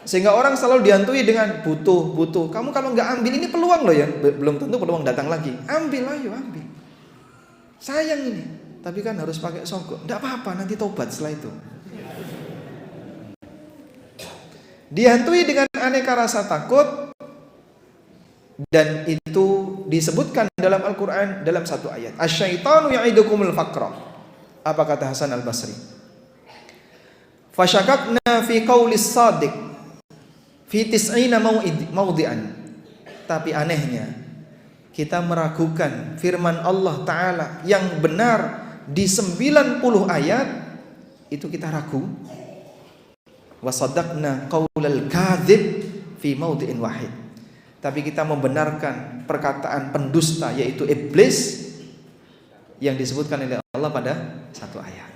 Sehingga orang selalu dihantui dengan butuh. Kamu kalau nggak ambil ini peluang loh ya, belum tentu peluang datang lagi. Ambil, ayo ambil. Sayang ini, tapi kan harus pakai sogok. Nggak apa-apa, nanti tobat setelah itu. Dihantui dengan aneka rasa takut, dan itu disebutkan dalam Al-Quran dalam satu ayat, asyaitanu ya'idukumul faqra. Apa kata Hasan Al-Basri? Fasyakakna fi qawlis sadiq fi tis'ina mawdi'an. Tapi anehnya kita meragukan firman Allah Ta'ala yang benar di 90 ayat itu kita ragu. Wa saddaqna qawlal kadzib fi mawdi'in wahid. Tapi kita membenarkan perkataan pendusta yaitu iblis yang disebutkan oleh Allah pada satu ayat.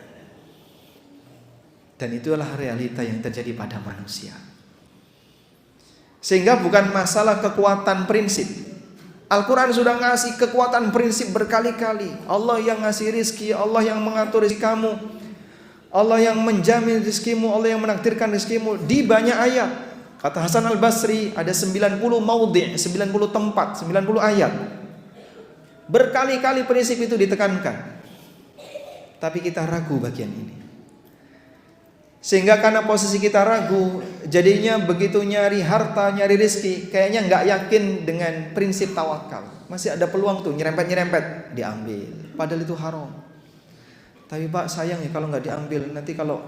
Dan itulah realita yang terjadi pada manusia. Sehingga bukan masalah kekuatan prinsip. Al-Quran sudah ngasih kekuatan prinsip berkali-kali. Allah yang ngasih rizki, Allah yang mengatur rizki kamu, Allah yang menjamin rizkimu, Allah yang menakdirkan rizkimu di banyak ayat. Kata Hasan Al-Basri ada 90 maudhi', 90 tempat, 90 ayat. Berkali-kali prinsip itu ditekankan. Tapi kita ragu bagian ini. Sehingga karena posisi kita ragu, jadinya begitu nyari harta, nyari rezeki, kayaknya nggak yakin dengan prinsip tawakal. Masih ada peluang tuh nyerempet-nyerempet, diambil. Padahal itu haram. Tapi Pak sayang ya kalau nggak diambil, nanti kalau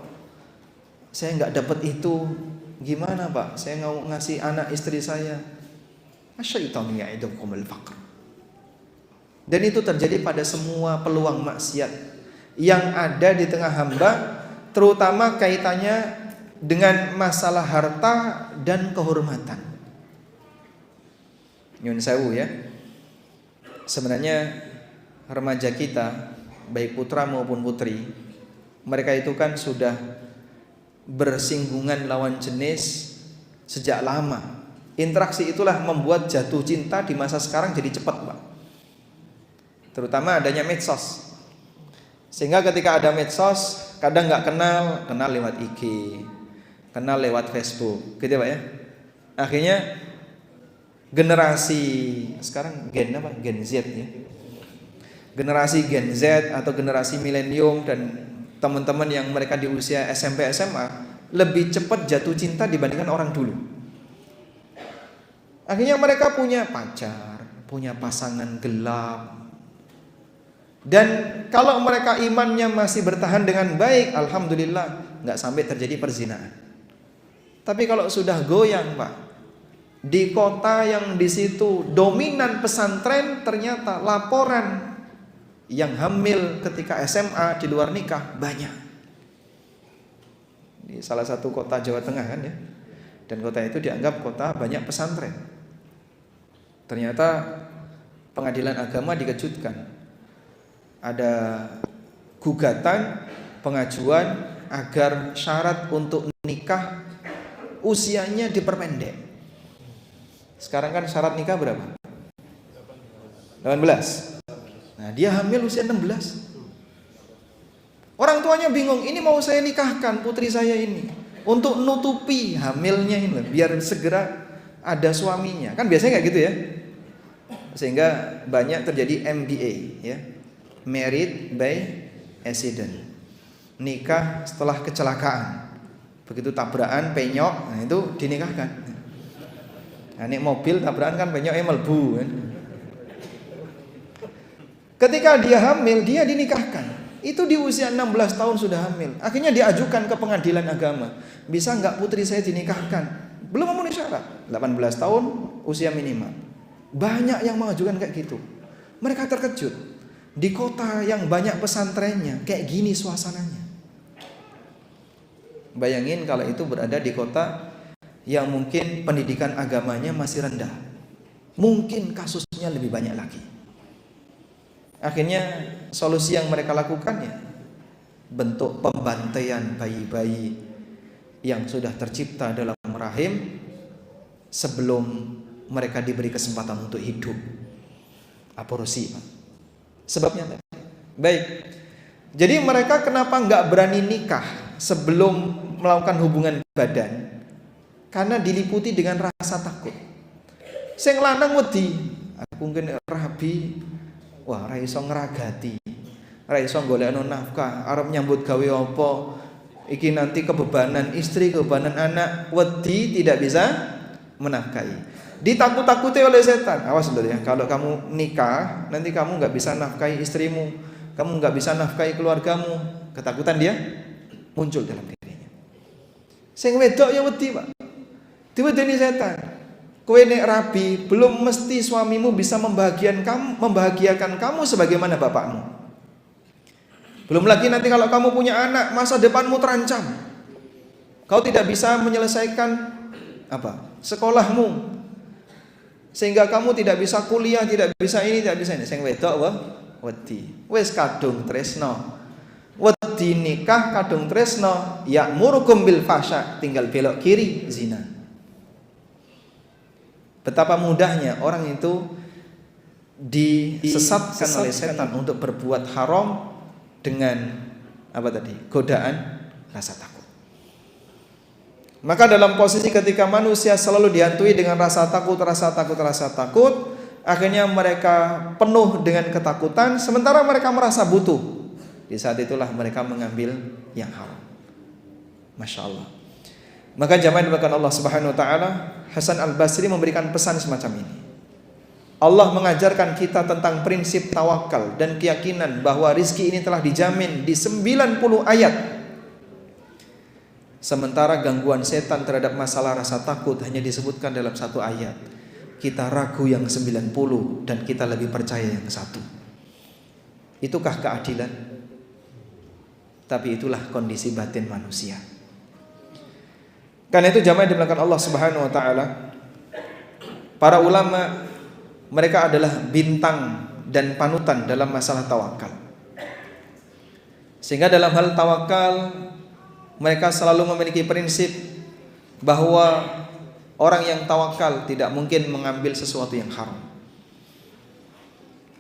saya nggak dapat itu, gimana Pak? Saya nggak ngasih anak istri saya. Asyaitanu ya'idukumul faqr. Dan itu terjadi pada semua peluang maksiat yang ada di tengah hamba, terutama kaitannya dengan masalah harta dan kehormatan. Nyun sewu ya. Sebenarnya remaja kita, baik putra maupun putri, mereka itu kan sudah bersinggungan lawan jenis sejak lama. Interaksi itulah membuat jatuh cinta di masa sekarang jadi cepat, Pak. Terutama adanya medsos. Sehingga ketika ada medsos, kadang nggak kenal lewat IG, kenal lewat Facebook, gitu ya, Pak ya. Akhirnya generasi sekarang Gen Z ya. Generasi Gen Z atau generasi milenium dan teman-teman yang mereka di usia SMP SMA lebih cepat jatuh cinta dibandingkan orang dulu. Akhirnya mereka punya pacar, punya pasangan gelap. Dan kalau mereka imannya masih bertahan dengan baik, alhamdulillah nggak sampai terjadi perzinahan. Tapi kalau sudah goyang, Pak, di kota yang di situ dominan pesantren, ternyata laporan yang hamil ketika SMA di luar nikah banyak. Di salah satu kota Jawa Tengah kan ya. Dan kota itu dianggap kota banyak pesantren. Ternyata pengadilan agama dikejutkan. Ada gugatan pengajuan agar syarat untuk nikah usianya diperpendek. Sekarang kan syarat nikah berapa? 18. Nah, dia hamil usia 16. Orang tuanya bingung, ini mau saya nikahkan putri saya ini untuk nutupi hamilnya ini, biar segera ada suaminya. Kan biasanya kayak gitu ya. Sehingga banyak terjadi MBA ya. Married by accident. Nikah setelah kecelakaan. Begitu tabrakan penyok, nah itu dinikahkan. Nah, ini mobil tabrakan kan penyoknya melbu kan. Ketika dia hamil, dia dinikahkan. Itu di usia 16 tahun sudah hamil. Akhirnya diajukan ke pengadilan agama. Bisa nggak putri saya dinikahkan? Belum memenuhi syarat. 18 tahun usia minimal. Banyak yang mengajukan kayak gitu. Mereka terkejut. Di kota yang banyak pesantrennya, kayak gini suasananya. Bayangin kalau itu berada di kota yang mungkin pendidikan agamanya masih rendah. Mungkin kasusnya lebih banyak lagi. Akhirnya solusi yang mereka lakukan ya bentuk pembantaian bayi-bayi yang sudah tercipta dalam rahim sebelum mereka diberi kesempatan untuk hidup. Aborsi, Pak. Sebabnya baik. Jadi mereka kenapa nggak berani nikah sebelum melakukan hubungan badan? Karena diliputi dengan rasa takut. Sing lanang wedi, aku mungkin rabi. Wah, ra iso ngragati. Ra iso golekno nafkah, arep nyambut gawe apa? Iki nanti kebebanan istri, kebebanan anak, wedi tidak bisa menafkahi. Ditakut-takuti oleh setan. Awas loh ya, kalau kamu nikah, nanti kamu nggak bisa nafkahi istrimu, kamu nggak bisa nafkahi keluargamu. Ketakutan dia muncul dalam dirinya. Sing wedok ya wedi, Pak. Diwedeni setan. Kowe nek rabi, belum mesti suamimu bisa membahagiakan kamu sebagaimana bapakmu. Belum lagi nanti kalau kamu punya anak, masa depanmu terancam. Kau tidak bisa menyelesaikan sekolahmu, sehingga kamu tidak bisa kuliah, tidak bisa ini, tidak bisa ini. Sing wedok wedi. Wis kadung tresno. Wedi nikah kadung tresno, ya'murukum bil fahsya, tinggal belok kiri zina. Betapa mudahnya orang itu disesatkan oleh setan untuk berbuat haram dengan godaan rasa takut. Maka dalam posisi ketika manusia selalu dihantui dengan rasa takut, akhirnya mereka penuh dengan ketakutan, sementara mereka merasa butuh. Di saat itulah mereka mengambil yang haram. Masya Allah. Maka jamaah dimuliakan Allah Subhanahu Wa Taala, Hasan Al Basri memberikan pesan semacam ini. Allah mengajarkan kita tentang prinsip tawakal dan keyakinan bahwa rizki ini telah dijamin di 90 ayat. Sementara gangguan setan terhadap masalah rasa takut hanya disebutkan dalam satu ayat. Kita ragu yang 90 dan kita lebih percaya yang satu. Itukah keadilan? Tapi itulah kondisi batin manusia. Karena itu jamaah dimulakan Allah Subhanahu wa taala, para ulama mereka adalah bintang dan panutan dalam masalah tawakal. Sehingga dalam hal tawakal mereka selalu memiliki prinsip bahwa orang yang tawakal tidak mungkin mengambil sesuatu yang haram.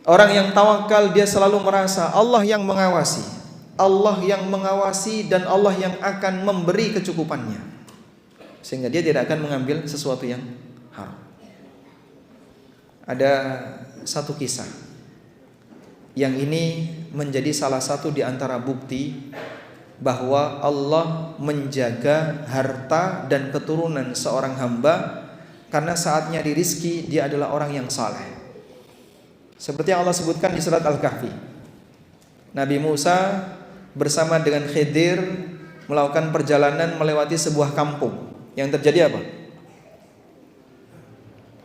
Orang yang tawakal dia selalu merasa Allah yang mengawasi, Allah yang mengawasi dan Allah yang akan memberi kecukupannya. Sehingga dia tidak akan mengambil sesuatu yang haram. Ada satu kisah yang ini menjadi salah satu di antara bukti bahwa Allah menjaga harta dan keturunan seorang hamba, karena saat nyari rizki dia adalah orang yang saleh. Seperti yang Allah sebutkan di surat Al-Kahfi, Nabi Musa bersama dengan Khidir melakukan perjalanan melewati sebuah kampung. Yang terjadi apa?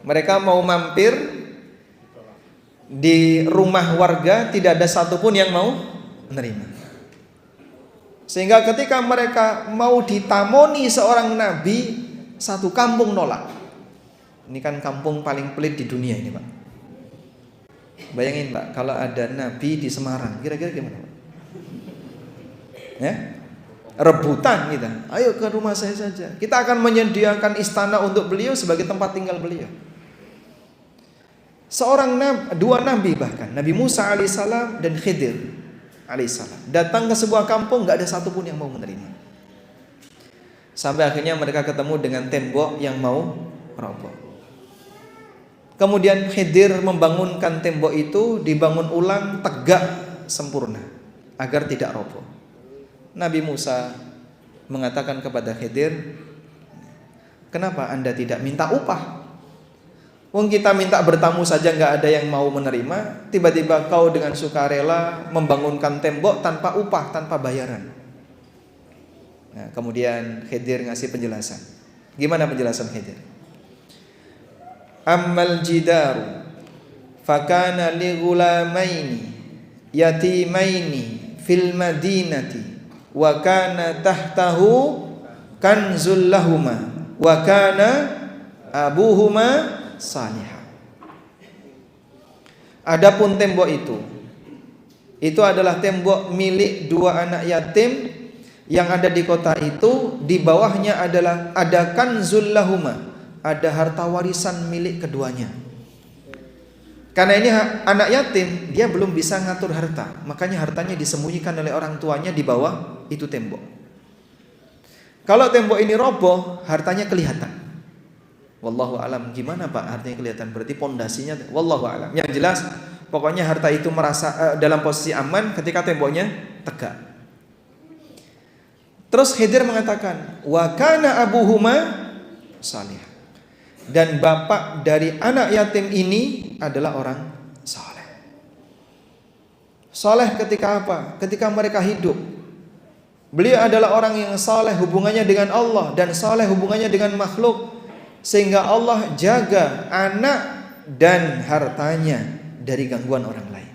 Mereka mau mampir di rumah warga, tidak ada satupun yang mau menerima. Sehingga ketika mereka mau ditamoni seorang nabi, satu kampung nolak. Ini kan kampung paling pelit di dunia ini, Pak. Bayangin, Pak, kalau ada nabi di Semarang, kira-kira gimana, Pak? Ya? Rebutan kita. Ayo ke rumah saya saja. Kita akan menyediakan istana untuk beliau sebagai tempat tinggal beliau. Dua nabi bahkan, Nabi Musa alaihissalam dan Khidir alaihissalam, datang ke sebuah kampung, gak ada satupun yang mau menerima. Sampai akhirnya mereka ketemu dengan tembok yang mau roboh. Kemudian Khidir membangunkan tembok itu, dibangun ulang tegak sempurna agar tidak roboh. Nabi Musa mengatakan kepada Khidir, kenapa Anda tidak minta upah? Wong kita minta bertamu saja nggak ada yang mau menerima, tiba-tiba kau dengan sukarela membangunkan tembok tanpa upah, tanpa bayaran. Nah, kemudian Khidir ngasih penjelasan. Gimana penjelasan Khidir? Ammal jidaru fakana li ghulamaini yatimaini fil madinati wa kana tahtahu kanzul lahuma wa kana abuhuma salihah. Adapun tembok itu adalah tembok milik dua anak yatim yang ada di kota itu. Di bawahnya ada kanzul lahuma, ada harta warisan milik keduanya. Karena ini anak yatim, dia belum bisa ngatur harta, makanya hartanya disembunyikan oleh orang tuanya di bawah itu tembok. Kalau tembok ini roboh, hartanya kelihatan. Wallahu alam, gimana Pak hartanya kelihatan? Berarti pondasinya, wallahu alam. Yang jelas, pokoknya harta itu merasa dalam posisi aman ketika temboknya tegak. Terus Khidir mengatakan, wa kana abuhuma salih. Dan bapak dari anak yatim ini adalah orang saleh. Saleh ketika apa? Ketika mereka hidup. Beliau adalah orang yang saleh hubungannya dengan Allah dan saleh hubungannya dengan makhluk, sehingga Allah jaga anak dan hartanya dari gangguan orang lain.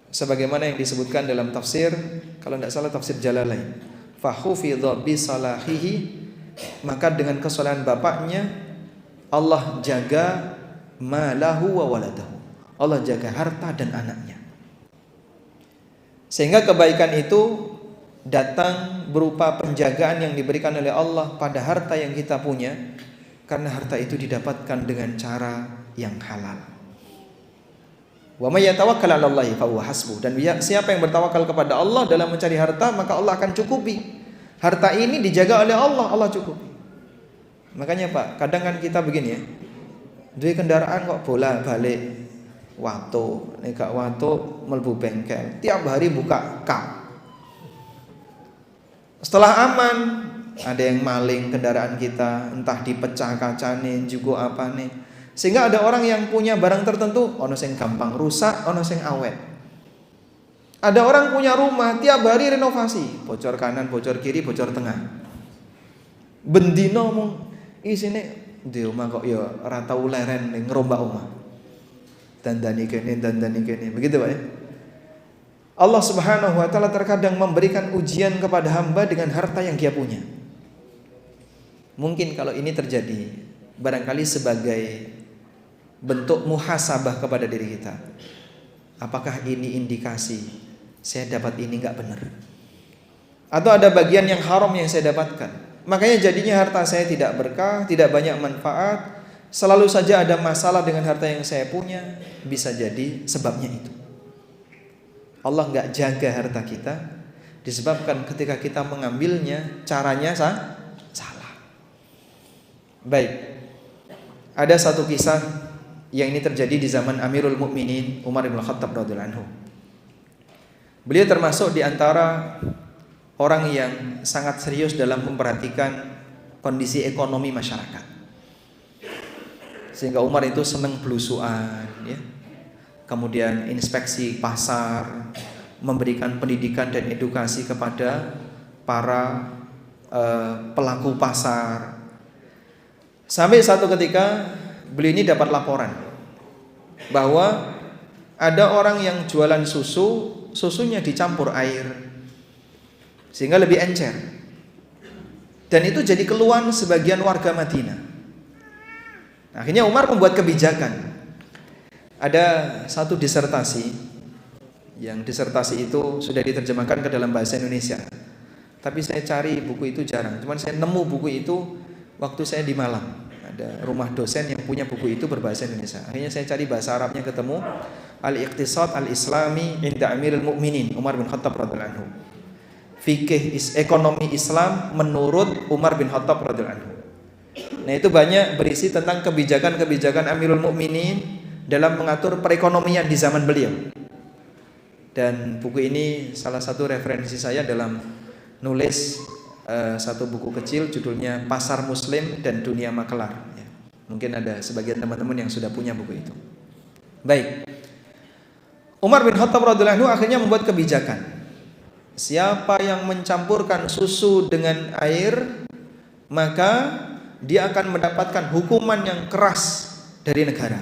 Sebagaimana yang disebutkan dalam tafsir, kalau tidak salah tafsir Jalalain, fahufidha bi salahihi, maka dengan kesalahan bapaknya Allah jaga malahu wa waladahu, Allah jaga harta dan anaknya. Sehingga kebaikan itu datang berupa penjagaan yang diberikan oleh Allah pada harta yang kita punya, karena harta itu didapatkan dengan cara yang halal. Wa may yatawakkal 'ala Allahi fa huwa hasbuh. Dan siapa yang bertawakal kepada Allah dalam mencari harta, maka Allah akan cukupi. Harta ini dijaga oleh Allah, Allah cukupi. Makanya Pak, kadang kan kita begini ya, duwe kendaraan kok bolak-balik wato, nek gak wato mlebu bengkel, tiap hari buka kap. Setelah aman, ada yang maling kendaraan kita, entah dipecah kacane juga apa nih. Sehingga ada orang yang punya barang tertentu, ono sing gampang rusak, ono sing awet. Ada orang punya rumah, tiap hari renovasi, bocor kanan, bocor kiri, bocor tengah. Bendino mung isine di rumah kok ya ora tau leren ning ngerombak omah. dandani kene, begitu Pak ya. Allah Subhanahu wa taala terkadang memberikan ujian kepada hamba dengan harta yang dia punya. Mungkin kalau ini terjadi barangkali sebagai bentuk muhasabah kepada diri kita. Apakah ini indikasi saya dapat ini enggak benar? Atau ada bagian yang haram yang saya dapatkan? Makanya jadinya harta saya tidak berkah, tidak banyak manfaat, selalu saja ada masalah dengan harta yang saya punya. Bisa jadi sebabnya itu. Allah enggak jaga harta kita disebabkan ketika kita mengambilnya caranya salah. Baik. Ada satu kisah yang ini terjadi di zaman Amirul Mukminin Umar bin Khattab radhiyallahu anhu. Beliau termasuk di antara orang yang sangat serius dalam memperhatikan kondisi ekonomi masyarakat. Sehingga Umar itu senang belusuan, ya. Kemudian inspeksi pasar, memberikan pendidikan dan edukasi kepada para pelaku pasar. Sampai satu ketika beliau ini dapat laporan bahwa ada orang yang jualan susunya dicampur air sehingga lebih encer. Dan itu jadi keluhan sebagian warga Madinah. Akhirnya Umar membuat kebijakan. Ada satu disertasi, yang disertasi itu sudah diterjemahkan ke dalam bahasa Indonesia. Tapi saya cari buku itu jarang. Cuman saya nemu buku itu waktu saya di Malang. Ada rumah dosen yang punya buku itu berbahasa Indonesia. Akhirnya saya cari bahasa Arabnya ketemu. Al-Iqtisad Al-Islami Inda Amirul Mukminin Umar bin Khattab radhiyallahu anhu. Fikih ekonomi Islam menurut Umar bin Khattab radhiyallahu anhu. Nah, itu banyak berisi tentang kebijakan-kebijakan Amirul Mukminin dalam mengatur perekonomian di zaman beliau. Dan buku ini salah satu referensi saya dalam nulis satu buku kecil judulnya Pasar Muslim dan Dunia Makelar. Ya, mungkin ada sebagian teman-teman yang sudah punya buku itu. Baik. Umar bin Khattab radhiyallahu anhu akhirnya membuat kebijakan. Siapa yang mencampurkan susu dengan air, maka dia akan mendapatkan hukuman yang keras dari negara.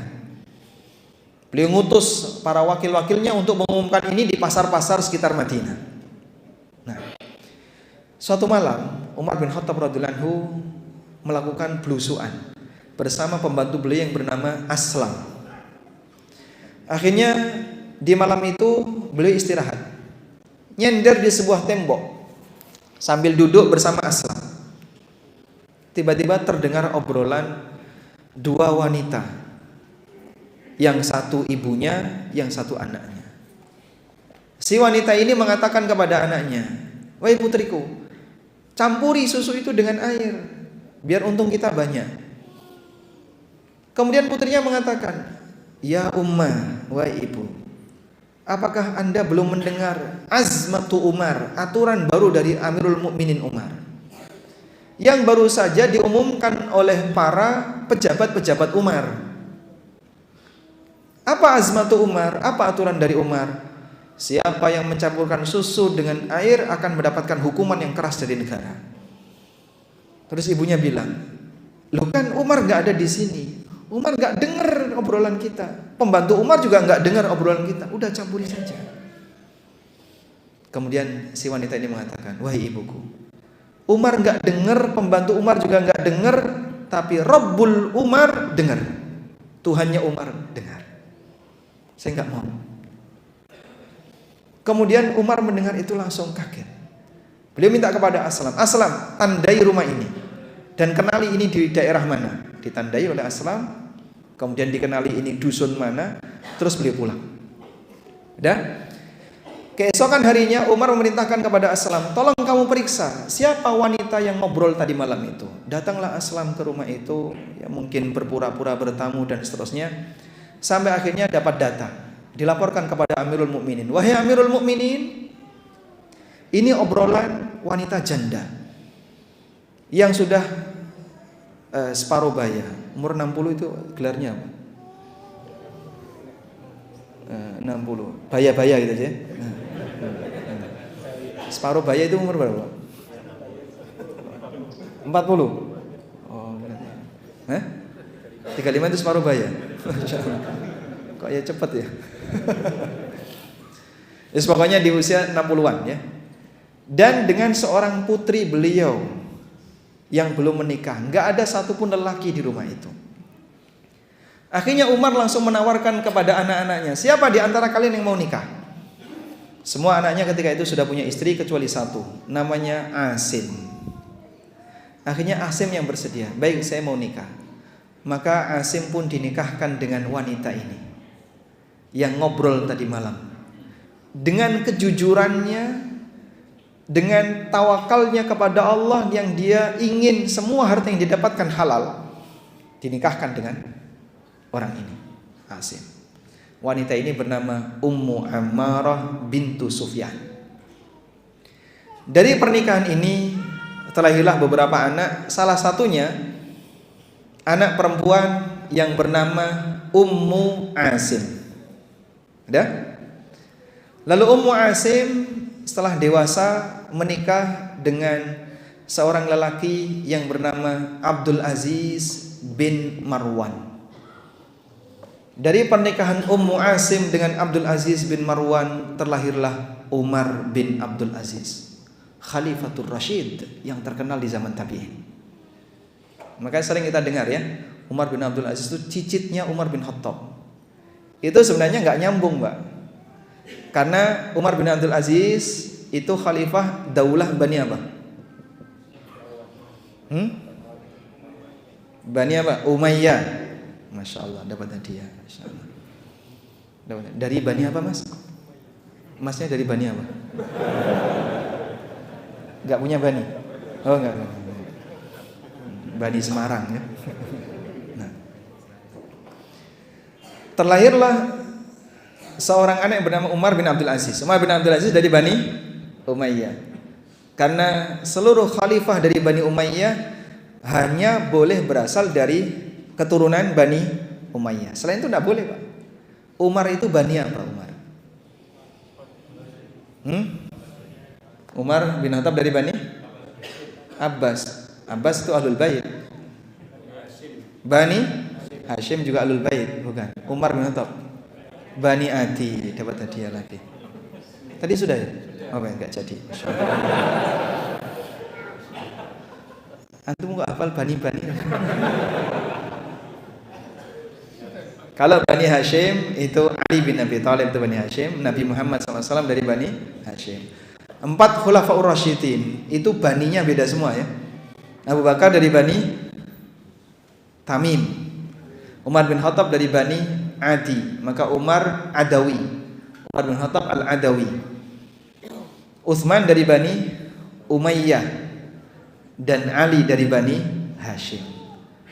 Beliau ngutus para wakil-wakilnya untuk mengumumkan ini di pasar-pasar sekitar Madinah. Nah, suatu malam Umar bin Khattab radhiyallahu anhu melakukan belusuan bersama pembantu beliau yang bernama Aslam. Akhirnya di malam itu beliau istirahat, nyender di sebuah tembok sambil duduk bersama Aslam. Tiba-tiba terdengar obrolan dua wanita, yang satu ibunya, yang satu anaknya. Si wanita ini mengatakan kepada anaknya, "Wahai putriku, campuri susu itu dengan air, biar untung kita banyak." Kemudian putrinya mengatakan, "Ya Ummah, wahai ibu, apakah anda belum mendengar azmatu Umar, aturan baru dari Amirul Mukminin Umar, yang baru saja diumumkan oleh para pejabat-pejabat Umar?" Apa azmatu Umar? Apa aturan dari Umar? Siapa yang mencampurkan susu dengan air akan mendapatkan hukuman yang keras dari negara. Terus ibunya bilang, "Loh kan Umar gak ada di sini. Umar gak dengar obrolan kita. Pembantu Umar juga gak dengar obrolan kita. Udah campuri saja." Kemudian si wanita ini mengatakan, "Wahai ibuku, Umar gak dengar, pembantu Umar juga gak dengar, tapi Rabbul Umar dengar. Tuhannya Umar dengar. Saya enggak mau." Kemudian Umar mendengar itu langsung kaget. Beliau minta kepada Aslam, "Aslam, tandai rumah ini dan kenali ini di daerah mana." Ditandai oleh Aslam, kemudian dikenali ini dusun mana, terus beliau pulang. Dan keesokan harinya Umar memerintahkan kepada Aslam, "Tolong kamu periksa siapa wanita yang ngobrol tadi malam itu." Datanglah Aslam ke rumah itu, ya mungkin berpura-pura bertamu dan seterusnya. Sampai akhirnya dapat data, dilaporkan kepada Amirul Mukminin, "Wahai Amirul Mukminin, ini obrolan wanita janda yang sudah separuh baya, umur 60 itu gelarnya apa? 60, baya-baya gitu aja. Separuh baya itu umur berapa? 40. Oh, 35 itu separuh baya. Kok ya cepet ya. Pokoknya di usia 60-an ya. Dan dengan seorang putri beliau yang belum menikah, nggak ada satupun lelaki di rumah itu. Akhirnya Umar langsung menawarkan kepada anak-anaknya, siapa di antara kalian yang mau nikah? Semua anaknya ketika itu sudah punya istri kecuali satu, namanya Asim. Akhirnya Asim yang bersedia, baik saya mau nikah. Maka Asim pun dinikahkan dengan wanita ini yang ngobrol tadi malam. Dengan kejujurannya, dengan tawakalnya kepada Allah yang dia ingin semua harta yang didapatkan halal, dinikahkan dengan orang ini, Asim. Wanita ini bernama Ummu Ammarah bintu Sufyan. Dari pernikahan ini terlahirlah beberapa anak, salah satunya anak perempuan yang bernama Ummu Asim. Ada? Lalu Ummu Asim setelah dewasa menikah dengan seorang lelaki yang bernama Abdul Aziz bin Marwan. Dari pernikahan Ummu Asim dengan Abdul Aziz bin Marwan terlahirlah Umar bin Abdul Aziz, Khalifatul Rashid yang terkenal di zaman tabi'in. Makanya sering kita dengar ya, Umar bin Abdul Aziz itu cicitnya Umar bin Khattab. Itu sebenarnya nggak nyambung, Mbak. Karena Umar bin Abdul Aziz itu khalifah daulah Bani apa? Bani apa? Umayyah. Masya Allah, dapat hadiah. Masya Allah. Dari Bani apa, Mas? Masnya dari Bani apa? Gak punya Bani? Oh enggak. Bani Semarang ya. Nah. Terlahirlah seorang anak yang bernama Umar bin Abdul Aziz. Umar bin Abdul Aziz dari Bani Umayyah. Karena seluruh khalifah dari Bani Umayyah hanya boleh berasal dari keturunan Bani Umayyah. Selain itu tidak boleh, Pak. Umar itu Bani apa, Umar? Umar bin Khattab dari Bani Abbas. Abbas itu Ahlul Bait. Bani Hashim juga Ahlul Bait, bukan? Umar bin Khattab Bani Adi, dapat hadiah lagi. Tadi sudah ya? Oh, enggak jadi. Antum enggak hafal Bani-Bani? Kalau Bani Hashim itu Ali bin Abi Thalib itu Bani Hashim, Nabi Muhammad SAW dari Bani Hashim. 4 Khulafaur Rasyidin itu baninya beda semua ya. Abu Bakar dari Bani Tamim, Umar bin Khattab dari Bani Adi, maka Umar Adawi, Umar bin Khattab Al-Adawi. Utsman dari Bani Umayyah dan Ali dari Bani Hashim.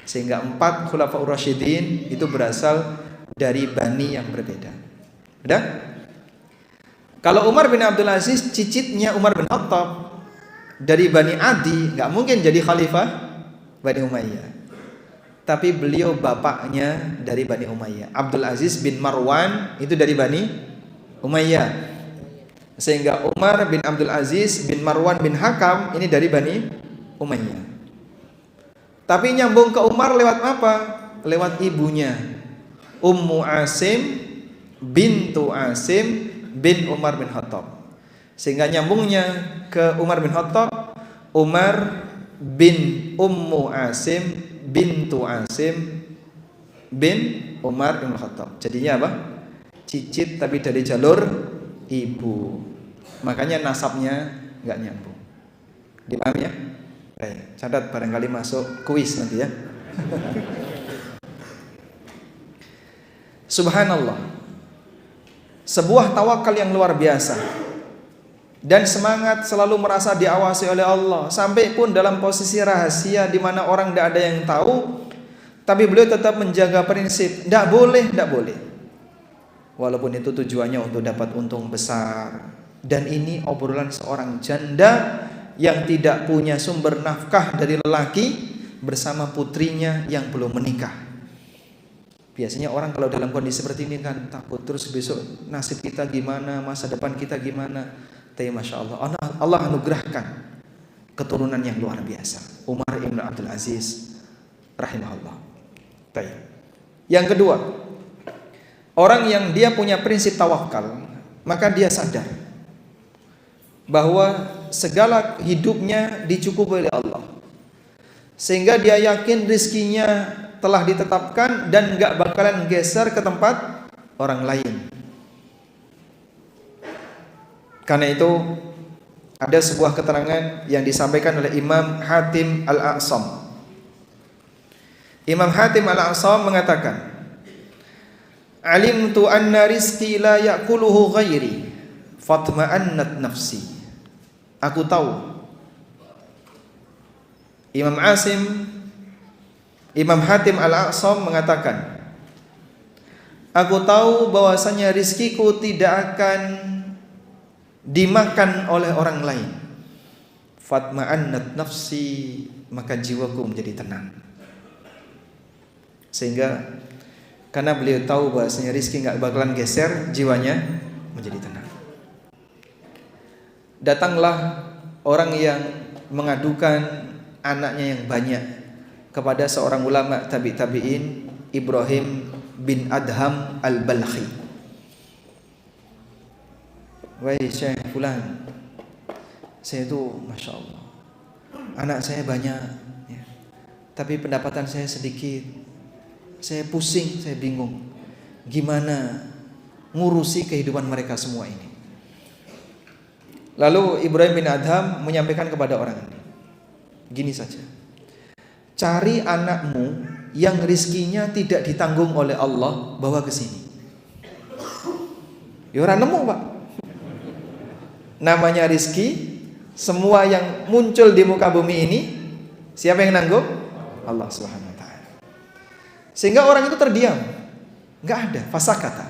Sehingga 4 Khulafaur Rasyidin itu berasal dari bani yang berbeda. Udah? Kalau Umar bin Abdul Aziz cicitnya Umar bin Khattab dari Bani Adi, nggak mungkin jadi khalifah Bani Umayyah. Tapi beliau bapaknya dari Bani Umayyah. Abdul Aziz bin Marwan itu dari Bani Umayyah. Sehingga Umar bin Abdul Aziz bin Marwan bin Hakam ini dari Bani Umayyah. Tapi nyambung ke Umar lewat apa? Lewat ibunya, Ummu Asim bintu Asim bin Umar bin Khattab. Sehingga nyambungnya ke Umar bin Khattab, Umar bin Ummu Asim bintu Asim bin Umar bin Khattab. Jadinya apa? Cicit tapi dari jalur ibu. Makanya nasabnya nggak nyambung. Dipahami ya? Baik, catat barangkali masuk kuis nanti ya. Subhanallah. Sebuah tawakal yang luar biasa. Dan semangat selalu merasa diawasi oleh Allah, sampai pun dalam posisi rahasia di mana orang tidak ada yang tahu, tapi beliau tetap menjaga prinsip, tidak boleh. Walaupun itu tujuannya untuk dapat untung besar. Dan ini obrolan seorang janda yang tidak punya sumber nafkah dari lelaki bersama putrinya yang belum menikah. Biasanya orang kalau dalam kondisi seperti ini kan takut, terus besok nasib kita gimana, masa depan kita gimana. Tapi Masya Allah, Allah anugerahkan keturunan yang luar biasa. Umar ibn Abdul Aziz rahimahullah. Baik. Yang kedua, Orang yang dia punya prinsip tawakal, maka dia sadar bahwa segala hidupnya dicukupi oleh Allah, sehingga dia yakin rizkinya telah ditetapkan dan gak bakalan geser ke tempat orang lain. Karena itu ada sebuah keterangan yang disampaikan oleh Imam Hatim Al-A'sam. Imam Hatim Al-A'sam mengatakan, alimtu anna rizqi la ya'kuluhu ghairi fatma'annat nafsi. Aku tahu. Imam Hatim Al-A'sam mengatakan, aku tahu bahwasanya rizkiku tidak akan dimakan oleh orang lain. Fatma'annat nafsi, maka jiwaku menjadi tenang. Sehingga karena beliau tahu bahwasanya rizki gak bakalan geser, jiwanya menjadi tenang. Datanglah orang yang mengadukan anaknya yang banyak kepada seorang ulama tabi'in, Ibrahim bin Adham Al-Balkhi. Wahai Syekh Fulan, saya itu Masya Allah, anak saya banyak ya, tapi pendapatan saya sedikit. Saya pusing, saya bingung gimana ngurusi kehidupan mereka semua ini. Lalu Ibrahim bin Adham menyampaikan kepada orang ini, gini saja, cari anakmu yang rizkinya tidak ditanggung oleh Allah, bawa ke sini. Ya orang nemu Pak. Namanya rizki, semua yang muncul di muka bumi ini, siapa yang nanggung? Allah Subhanahu wa ta'ala. Sehingga orang itu terdiam, nggak ada fasakata.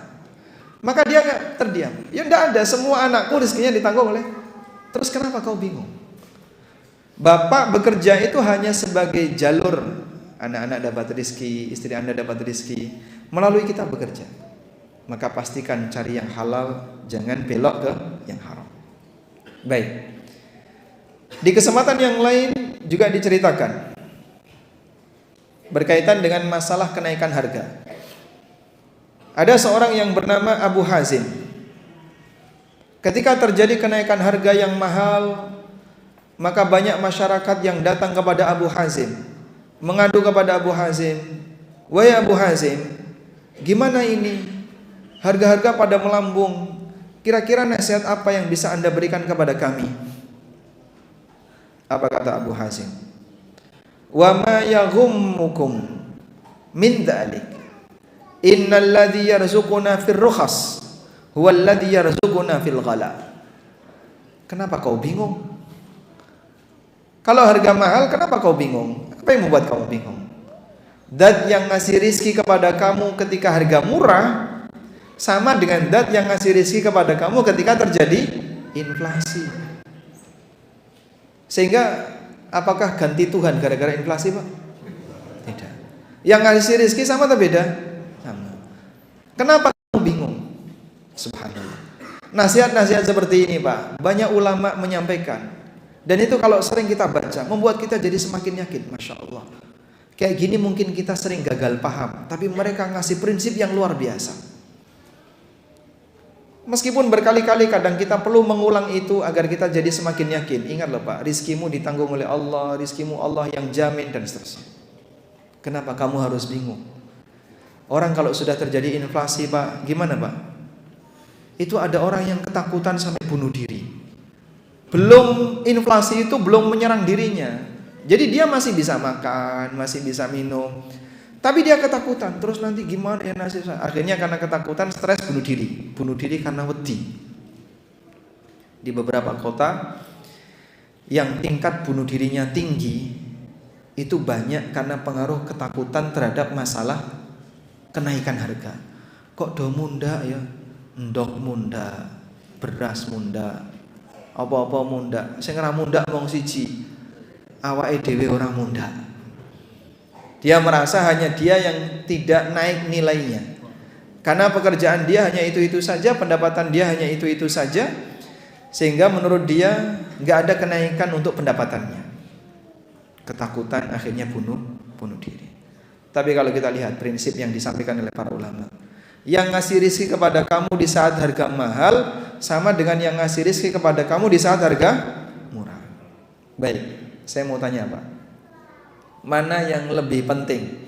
Maka dia nggak terdiam. Ya nggak ada, semua anakku rizkinya ditanggung oleh. Terus kenapa kau bingung? Bapak bekerja itu hanya sebagai jalur anak-anak dapat rizki, istri Anda dapat rizki melalui kita bekerja. Maka pastikan cari yang halal, jangan belok ke yang haram. Baik. Di kesempatan yang lain juga diceritakan berkaitan dengan masalah kenaikan harga. Ada seorang yang bernama Abu Hazim. Ketika terjadi kenaikan harga yang mahal, maka banyak masyarakat yang datang kepada Abu Hazim, mengadu kepada Abu Hazim, "Wahai Abu Hazim, gimana ini? Harga-harga pada melambung. Kira-kira nasihat apa yang bisa Anda berikan kepada kami?" Apa kata Abu Hazim? "Wa ma yaghummukum min dzalik. Innal ladzi yarzuquna fir rukhas huwal ladzi yarzuquna fil ghala." Kenapa kau bingung? Kalau harga mahal, kenapa kau bingung? Apa yang membuat kamu bingung? Dat yang ngasih rizki kepada kamu ketika harga murah sama dengan dat yang ngasih rizki kepada kamu ketika terjadi inflasi. Sehingga apakah ganti Tuhan gara-gara inflasi Pak? Tidak. Yang ngasih rizki sama atau beda? Sama. Kenapa kamu bingung? Subhanallah. Nasihat-nasihat seperti ini Pak, banyak ulama menyampaikan. Dan itu kalau sering kita baca, membuat kita jadi semakin yakin. Masya Allah. Kayak gini mungkin kita sering gagal paham, tapi mereka ngasih prinsip yang luar biasa. Meskipun berkali-kali kadang kita perlu mengulang itu agar kita jadi semakin yakin. Ingat loh Pak, rizkimu ditanggung oleh Allah, rizkimu Allah yang jamin dan seterusnya. Kenapa kamu harus bingung? Orang kalau sudah terjadi inflasi Pak, gimana Pak? Itu ada orang yang ketakutan sampai bunuh diri. Belum inflasi itu belum menyerang dirinya. Jadi dia masih bisa makan, masih bisa minum. Tapi dia ketakutan. Terus nanti gimana ya nasib saya? Akhirnya karena ketakutan stres bunuh diri. Bunuh diri karena wedi. Di beberapa kota yang tingkat bunuh dirinya tinggi, itu banyak karena pengaruh ketakutan terhadap masalah kenaikan harga. Kok do munda ya? Ndok munda, beras munda, apa-apa munda. Sing ora munda wong siji, awake dhewe orang munda. Dia merasa hanya dia yang tidak naik nilainya. Karena pekerjaan dia hanya itu-itu saja, pendapatan dia hanya itu-itu saja, sehingga menurut dia nggak ada kenaikan untuk pendapatannya. Ketakutan akhirnya bunuh diri. Tapi kalau kita lihat prinsip yang disampaikan oleh para ulama, Yang ngasih rizki kepada kamu di saat harga mahal sama dengan yang ngasih rizki kepada kamu di saat harga murah. Baik, saya mau tanya Pak, mana yang lebih penting?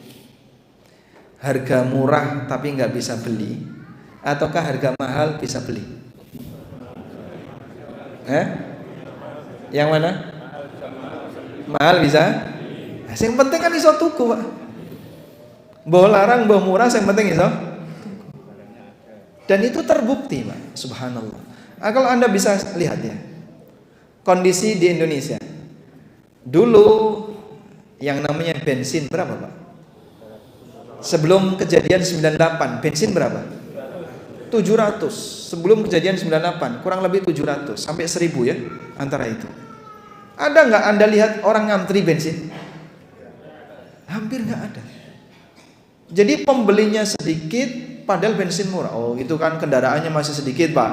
Harga murah tapi nggak bisa beli, ataukah harga mahal bisa beli? Yang mana? Mahal bisa? Nah, yang penting kan iso tuku Pak. Mbah larang, mbah murah, yang penting iso. Dan itu terbukti Pak, subhanallah. Nah, kalau Anda bisa lihat ya, kondisi di Indonesia. Dulu yang namanya bensin berapa Pak? Sebelum kejadian 98, bensin berapa? 700. Sebelum kejadian 98, kurang lebih 700 sampai 1000 ya, antara itu. Ada nggak Anda lihat orang ngantri bensin? Hampir nggak ada. Jadi pembelinya sedikit, padahal bensin murah. Oh, itu kan kendaraannya masih sedikit Pak,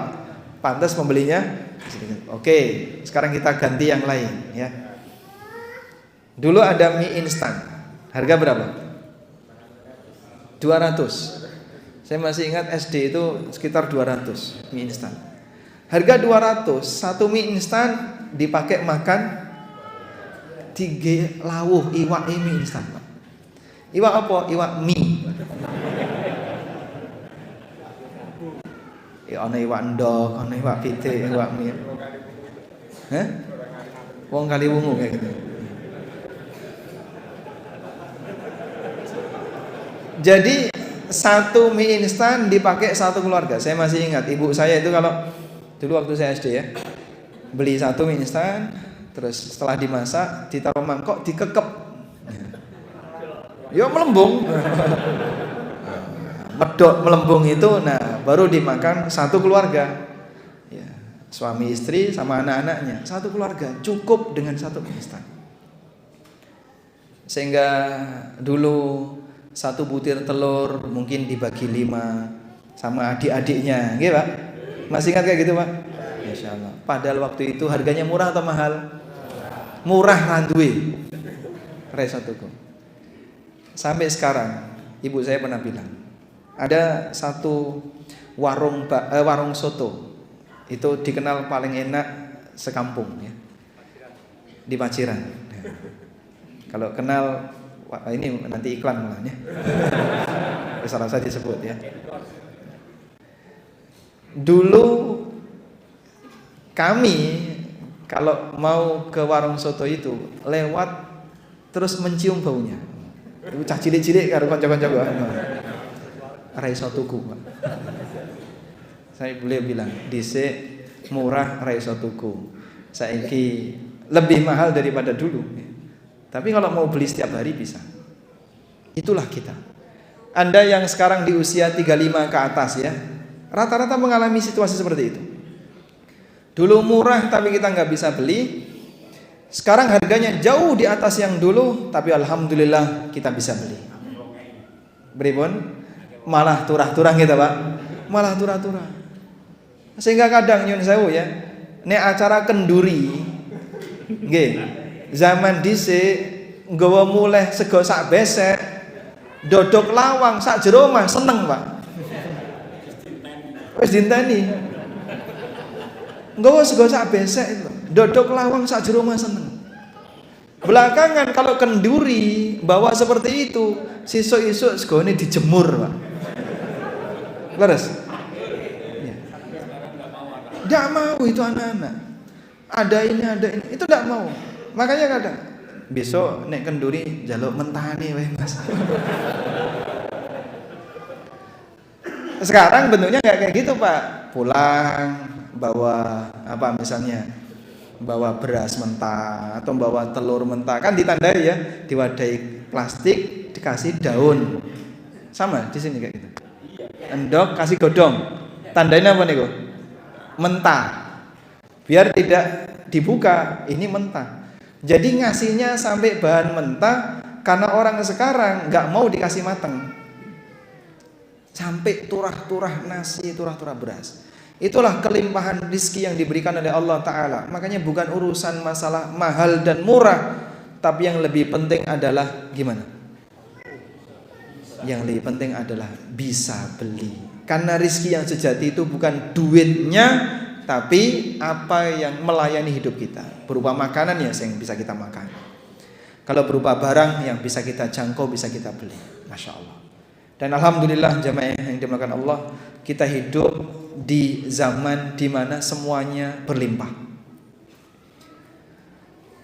pantas pembelinya sedikit. Oke, sekarang kita ganti yang lain ya. Dulu ada mie instan, harga berapa? 200. Saya masih ingat SD itu sekitar 200 mie instan. Harga 200, satu mie instan dipakai makan 3 lawuh iwak mie instan Pak. Iwak apa? Iwak mie. Ya ana iwak endog, ana iwak pitik, iwak mie. Wong Kaliwungu kayak gitu. Jadi satu mie instan dipakai satu keluarga. Saya masih ingat ibu saya itu kalau dulu waktu saya SD ya, beli satu mie instan, terus setelah dimasak ditaruh mangkok dikekep. Ya melembung. Medok melembung itu, nah baru dimakan satu keluarga. Ya, suami istri sama anak-anaknya, satu keluarga cukup dengan satu mie instan. Sehingga dulu satu butir telur mungkin dibagi 5 sama adik-adiknya, gitu Pak. Masih ingat kayak gitu Pak? Masya Allah. Padahal waktu itu harganya murah atau mahal? Murah randuwe. Resatuku. Sampai sekarang, ibu saya pernah bilang, ada satu warung soto, itu dikenal paling enak sekampung ya, di Paciran. Kalau kenal, ini nanti iklan mulanya. Salah saya disebut ya. Dulu kami kalau mau ke warung soto itu lewat terus mencium baunya. Iku cah cilik-cilik karo kanca-kanca kok. Ra iso tuku, Pak. Saya boleh bilang, dhisik murah ra iso tuku. Saiki lebih mahal daripada dulu. Tapi kalau mau beli setiap hari bisa. Itulah kita. Anda yang sekarang di usia 35 ke atas ya, rata-rata mengalami situasi seperti itu. Dulu murah tapi kita nggak bisa beli. Sekarang harganya jauh di atas yang dulu, tapi alhamdulillah kita bisa beli. Beribun, malah turah-turah kita Pak, malah turah-turah. Sehingga kadang nyun sewu ya, nek acara kenduri, nggih, zaman dhisik nggawa muleh sego sak besek, dodok lawang sak jero omah seneng Pak. Wis dinteni. Nggawa sego sak besek itu, dodok lawang sak jero omah seneng. Belakangan kalau kenduri bawa seperti itu, sesuk-esuk segone dijemur, Pak. Leres? Ya. Nggak mau itu anak-anak. Ada ini, itu nggak mau. Makanya kadang besok nek kenduri jaluk mentani weh Mas. Sekarang bentuknya nggak kayak gitu Pak. Pulang bawa apa misalnya? Bawa beras mentah atau bawa telur mentah, kan ditandai ya, diwadahi plastik, dikasih daun. Sama di sini kayak gitu. Endok kasih godong. Tandanya apa nih kok? Mentah. Biar tidak dibuka, ini mentah. Jadi ngasihnya sampai bahan mentah karena orang sekarang nggak mau dikasih mateng. Sampai turah-turah nasi, turah-turah beras. Itulah kelimpahan rizki yang diberikan oleh Allah Ta'ala. Makanya bukan urusan masalah mahal dan murah, tapi yang lebih penting adalah gimana? Yang lebih penting adalah bisa beli. Karena rizki yang sejati itu bukan duitnya, tapi apa yang melayani hidup kita, berupa makanan yang bisa kita makan. Kalau berupa barang yang bisa kita jangkau, bisa kita beli. Masya Allah. Dan alhamdulillah jamaah yang dimuliakan Allah, kita hidup di zaman dimana semuanya berlimpah.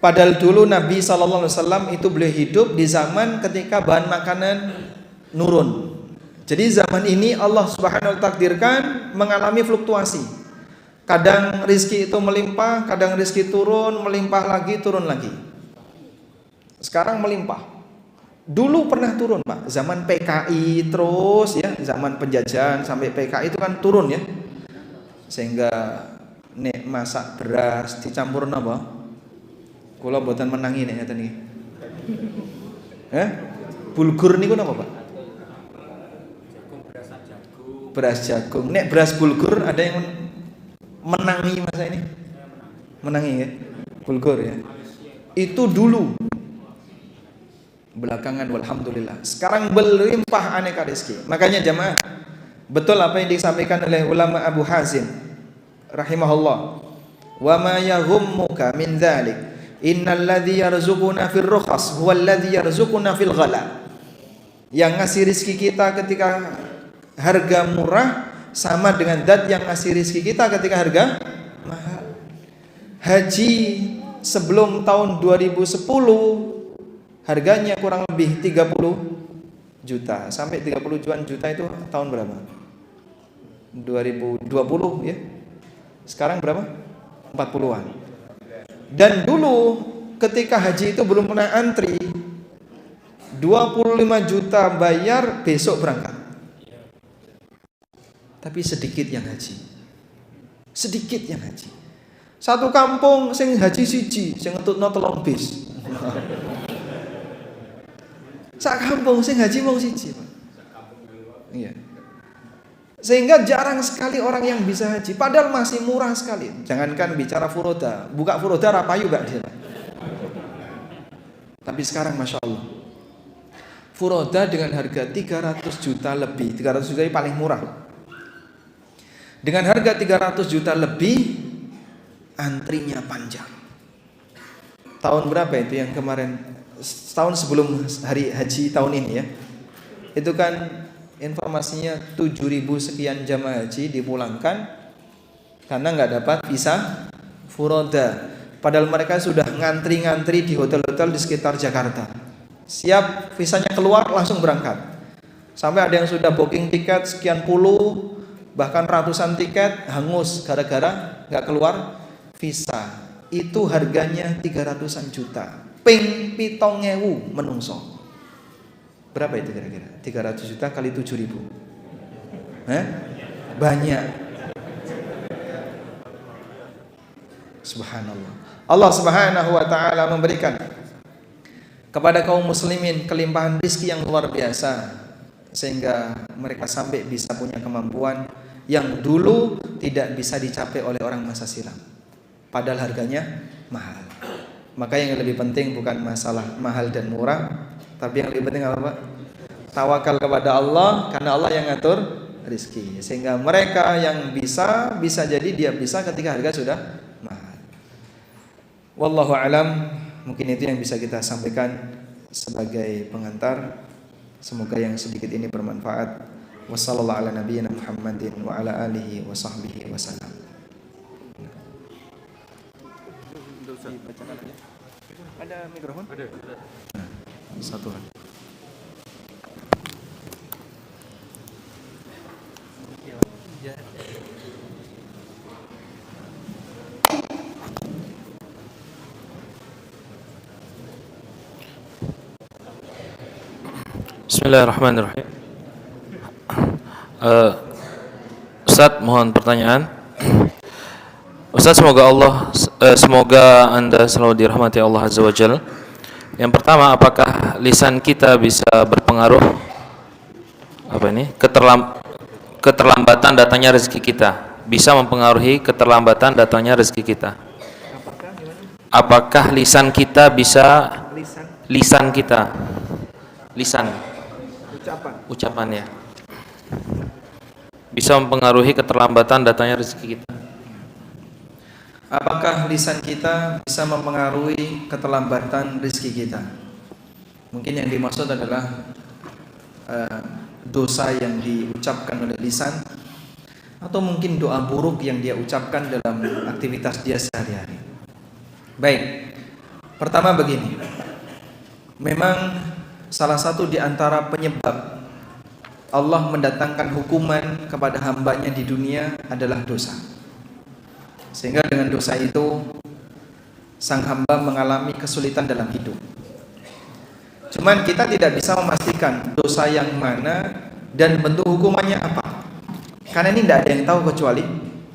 Padahal dulu Nabi SAW itu beliau hidup di zaman ketika bahan makanan nurun. Jadi zaman ini Allah Subhanahu wa ta'ala takdirkan mengalami fluktuasi. Kadang rizki itu melimpah, kadang rizki turun, melimpah lagi, turun lagi. Sekarang melimpah. Dulu pernah turun, Pak. Zaman PKI terus ya, zaman penjajahan sampai PKI itu kan turun ya. Sehingga nek masak beras dicampur apa? Kula mboten menangi nek ngeten iki. Bulgur niku napa, Pak? Beras jagung. Nek beras bulgur ada yang menangi masa ini? Menangi ya? Bulgur ya. Itu dulu. Belakangan walhamdulillah. Sekarang berlimpah aneka rezeki. Makanya jamaah, betul apa yang disampaikan oleh ulama Abu Hazim rahimahullah. Wa ma yaghummuka min dzalik. Innal ladzi yarzuquna fil rukhas huwal ladzi yarzuquna fil ghala. Yang ngasih rezeki kita ketika harga murah sama dengan zat yang ngasih rezeki kita ketika harga mahal. Haji sebelum tahun 2010 harganya kurang lebih 30 juta. Sampai 30 juta itu tahun berapa? 2020 ya. Sekarang berapa? 40-an. Dan dulu ketika haji itu belum pernah antri, 25 juta bayar besok berangkat. Tapi sedikit yang haji. Sedikit yang haji. Satu kampung sing haji siji, sing ngetutno 3 bis. Sak kampung sing haji mung siji, Pak. Iya. Sehingga jarang sekali orang yang bisa haji, padahal masih murah sekali. Jangankan bicara furoda, buka furoda rapayu gak dia. Tapi sekarang Masya Allah, furoda dengan harga 300 juta lebih, 300 juta ini paling murah. Dengan harga 300 juta lebih, antrinya panjang. Tahun berapa itu yang kemarin? Tahun sebelum hari haji tahun ini ya. Itu kan informasinya 7.000 sekian jamaah haji dipulangkan karena nggak dapat visa furoda. Padahal mereka sudah ngantri-ngantri di hotel-hotel di sekitar Jakarta. Siap visanya keluar langsung berangkat. Sampai ada yang sudah booking tiket sekian puluh, bahkan ratusan tiket hangus gara-gara nggak keluar visa. Itu harganya 300-an juta. Ping 7.000 menungso. Berapa itu kira-kira? 300 juta kali 7.000. Banyak. Subhanallah. Allah Subhanahu wa ta'ala memberikan kepada kaum muslimin kelimpahan rizki yang luar biasa, sehingga mereka sampai bisa punya kemampuan yang dulu tidak bisa dicapai oleh orang masa silam. Padahal harganya mahal. Maka yang lebih penting bukan masalah mahal dan murah, tapi yang lebih penting apa, Pak? Tawakal kepada Allah, karena Allah yang ngatur rizki. Sehingga mereka yang bisa jadi dia bisa ketika harga sudah mahal. Wallahu alam. Mungkin itu yang bisa kita sampaikan sebagai pengantar. Semoga yang sedikit ini bermanfaat. Wassallallahu ala nabiyyina Muhammadin wa ala alihi wa sahbihi wasallam. Ada mikrofon? Ada. Satu. Bismillahirrahmanirrahim. Ustaz, mohon pertanyaan. Ustaz, semoga Anda selalu dirahmati Allah Azza wa Jalla. Yang pertama, apakah lisan kita bisa berpengaruh keterlambatan datangnya rezeki kita? Bisa mempengaruhi keterlambatan datangnya rezeki kita? Apakah lisan kita bisa ucapan ya. bisa mempengaruhi keterlambatan datangnya rezeki kita? Apakah lisan kita bisa mempengaruhi keterlambatan rezeki kita? Mungkin yang dimaksud adalah dosa yang diucapkan oleh lisan, atau mungkin doa buruk yang dia ucapkan dalam aktivitas dia sehari-hari. Baik, pertama begini, memang salah satu di antara penyebab Allah mendatangkan hukuman kepada hambanya di dunia adalah dosa. Sehingga dengan dosa itu sang hamba mengalami kesulitan dalam hidup. Cuman kita tidak bisa memastikan dosa yang mana dan bentuk hukumannya apa, karena ini tidak ada yang tahu kecuali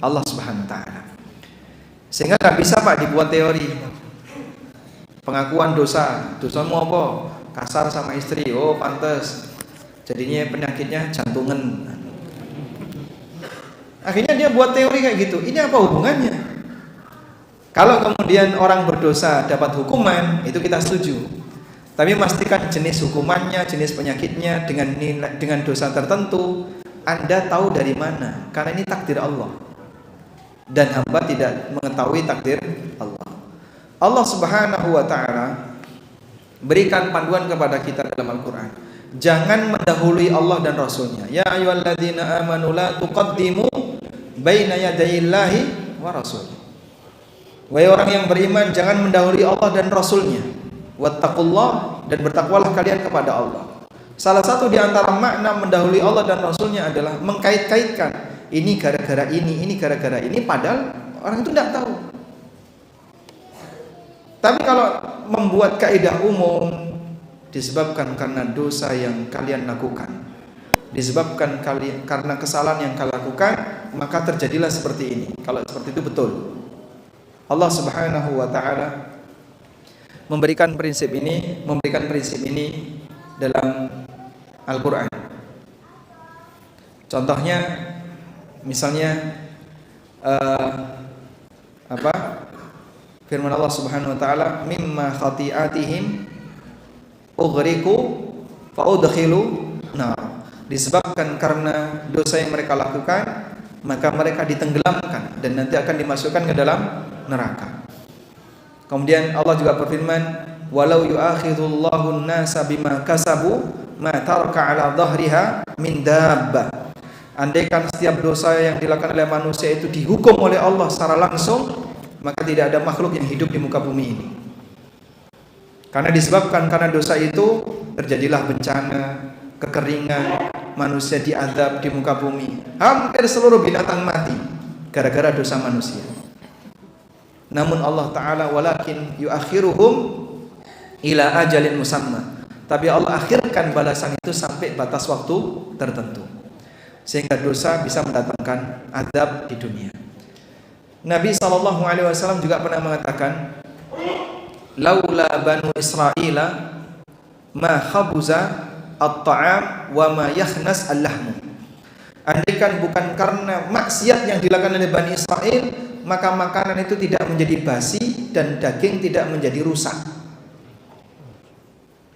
Allah Subhanahu wa ta'ala. Sehingga tidak bisa Pak dibuat teori pengakuan dosa. Dosamu apa? Kasar sama istri, oh pantes jadinya penyakitnya jantungan. Akhirnya dia buat teori kayak gitu. Ini apa hubungannya? Kalau kemudian orang berdosa dapat hukuman, itu kita setuju. Tapi pastikan jenis hukumannya, jenis penyakitnya dengan dosa tertentu, Anda tahu dari mana? Karena ini takdir Allah. Dan hamba tidak mengetahui takdir Allah. Allah Subhanahu wa ta'ala berikan panduan kepada kita dalam Al-Quran. Jangan mendahului Allah dan Rasulnya. Ya ayyuhalladzina amanu la tuqaddimu baina yadayillahi wa rasulih. Wahai orang yang beriman, jangan mendahului Allah dan Rasulnya. Wattaqullah, dan bertakwalah kalian kepada Allah. Salah satu di antara makna mendahului Allah dan Rasulnya adalah mengkait-kaitkan. Ini gara-gara ini gara-gara ini, padahal orang itu tidak tahu. Tapi kalau membuat kaidah umum, disebabkan karena dosa yang kalian lakukan, disebabkan karena kesalahan yang kalian lakukan, maka terjadilah seperti ini. Kalau seperti itu betul. Allah Subhanahu wa ta'ala memberikan prinsip ini dalam Al-Quran. Contohnya, misalnya firman Allah Subhanahu wa ta'ala, mimma khati'atihim ughriqu fa udkhilu nar. Disebabkan karena dosa yang mereka lakukan, maka mereka ditenggelamkan dan nanti akan dimasukkan ke dalam neraka. Kemudian Allah juga berfirman, walau yu'akhidullahu an-nasa bima kasabu ma taraka 'ala dhahriha min dabbah. Andaikan setiap dosa yang dilakukan oleh manusia itu dihukum oleh Allah secara langsung, maka tidak ada makhluk yang hidup di muka bumi ini. Karena disebabkan karena dosa itu terjadilah bencana, kekeringan, manusia diazab di muka bumi. Hampir seluruh binatang mati gara-gara dosa manusia. Namun Allah Ta'ala walakin yuakhiruhum ila ajalin musamma. Tapi Allah akhirkan balasan itu sampai batas waktu tertentu, sehingga dosa bisa mendatangkan azab di dunia. Nabi SAW juga pernah mengatakan, laula banu Israila ma khabuza at-ta'am wa ma yakhnas al-lahmu. Andaikan bukan karena maksiat yang dilakukan oleh Bani Israel, maka makanan itu tidak menjadi basi dan daging tidak menjadi rusak.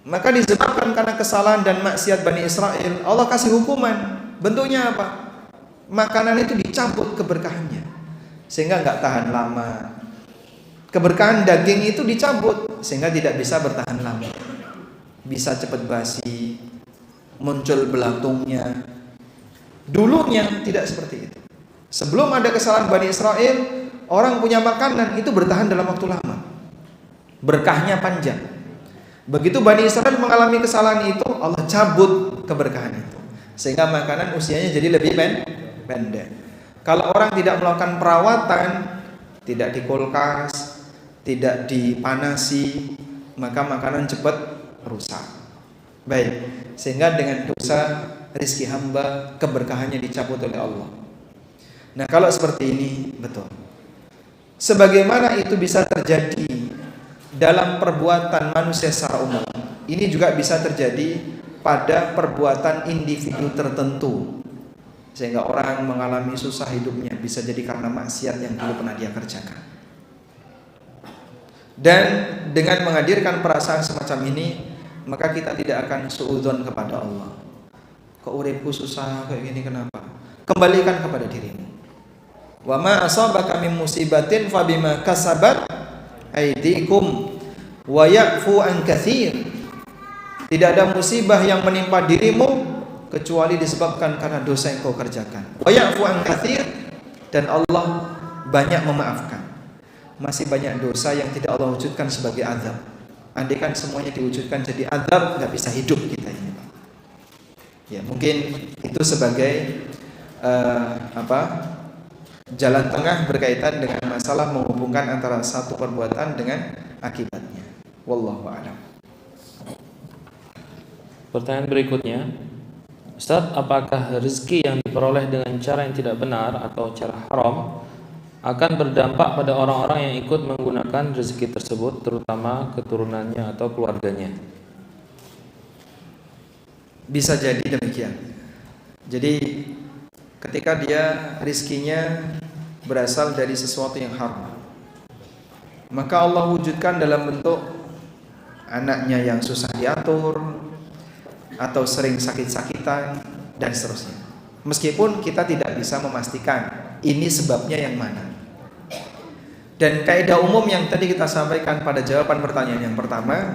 Maka disebabkan karena kesalahan dan maksiat Bani Israel, Allah kasih hukuman. Bentuknya apa? Makanan itu dicabut keberkahannya, sehingga nggak tahan lama. Keberkahan daging itu dicabut sehingga tidak bisa bertahan lama, bisa cepat basi, muncul belatungnya. Dulunya tidak seperti itu. Sebelum ada kesalahan Bani Israel, orang punya makanan itu bertahan dalam waktu lama, berkahnya panjang. Begitu Bani Israel mengalami kesalahan itu, Allah cabut keberkahan itu, sehingga makanan usianya jadi lebih pendek. Kalau orang tidak melakukan perawatan, tidak di kulkas, tidak dipanasi, maka makanan cepat rusak. Baik, sehingga dengan dosa rizki hamba keberkahannya dicabut oleh Allah. Nah, kalau seperti ini betul. Sebagaimana itu bisa terjadi dalam perbuatan manusia secara umum, ini juga bisa terjadi pada perbuatan individu tertentu, sehingga orang mengalami susah hidupnya, bisa jadi karena maksiat yang dulu pernah dia kerjakan. Dan dengan menghadirkan perasaan semacam ini, maka kita tidak akan suudzon kepada Allah. Kok uripku susah kayak gini, kenapa? kembalikan kepada dirimu. Wa ma asabaka min musibatin fabima kasabat aydikum wa ya'fu an katsir. Tidak ada musibah yang menimpa dirimu kecuali disebabkan karena dosa yang kau kerjakan. Wa ya'fu an katsir, dan Allah banyak memaafkan. Masih banyak dosa yang tidak Allah wujudkan sebagai azab. Andaikan semuanya diwujudkan jadi azab, nggak bisa hidup kita ini, Pak. Ya, mungkin itu sebagai jalan tengah berkaitan dengan masalah menghubungkan antara satu perbuatan dengan akibatnya. Wallahu a'lam. Pertanyaan berikutnya, Ustaz, apakah rezeki yang diperoleh dengan cara yang tidak benar atau cara haram akan berdampak pada orang-orang yang ikut menggunakan rezeki tersebut, terutama keturunannya atau keluarganya? Bisa jadi demikian. Jadi ketika dia rizkinya berasal dari sesuatu yang haram, maka Allah wujudkan dalam bentuk anaknya yang susah diatur, atau sering sakit-sakitan, dan seterusnya. Meskipun kita tidak bisa memastikan ini sebabnya yang mana. Dan kaidah umum yang tadi kita sampaikan pada jawaban pertanyaan yang pertama,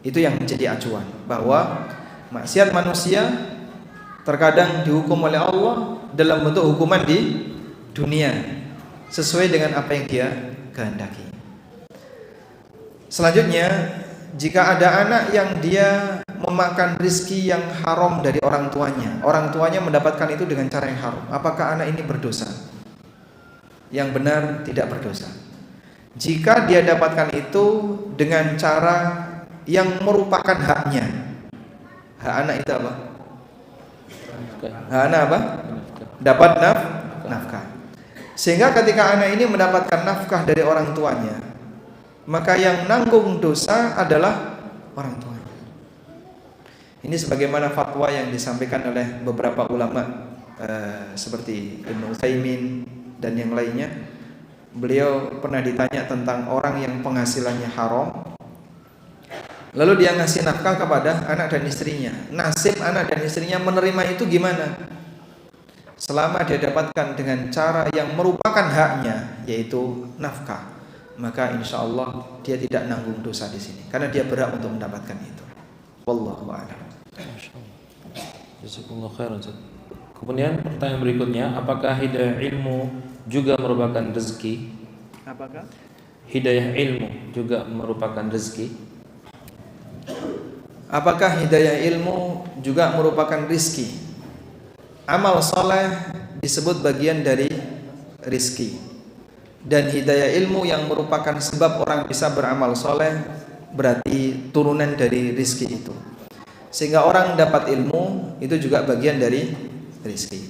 itu yang menjadi acuan, bahwa maksiat manusia terkadang dihukum oleh Allah dalam bentuk hukuman di dunia sesuai dengan apa yang dia kehendaki. Selanjutnya, jika ada anak yang dia memakan rizki yang haram dari orang tuanya mendapatkan itu dengan cara yang haram, apakah anak ini berdosa? Yang benar tidak berdosa. Jika dia dapatkan itu dengan cara yang merupakan haknya. Hak anak itu apa? Hak anak apa? Dapat nafkah. Sehingga ketika anak ini mendapatkan nafkah dari orang tuanya, maka yang nanggung dosa adalah orang tuanya. Ini sebagaimana fatwa yang disampaikan oleh beberapa ulama seperti Ibnu Utsaimin dan yang lainnya. Beliau pernah ditanya tentang orang yang penghasilannya haram, lalu dia ngasih nafkah kepada anak dan istrinya. Nasib anak dan istrinya menerima itu gimana? Selama dia dapatkan dengan cara yang merupakan haknya, yaitu nafkah, maka insya Allah dia tidak nanggung dosa di sini, karena dia berhak untuk mendapatkan itu. Wallahu a'lam. Jazakumullah khairan. Kemudian pertanyaan berikutnya, apakah hidayah ilmu juga merupakan rezeki? Apakah Hidayah ilmu juga merupakan rezeki? Apakah hidayah ilmu juga merupakan rizki? Amal soleh disebut bagian dari rizki, dan hidayah ilmu yang merupakan sebab orang bisa beramal soleh berarti turunan dari rizki itu. Sehingga orang dapat ilmu itu juga bagian dari rizki.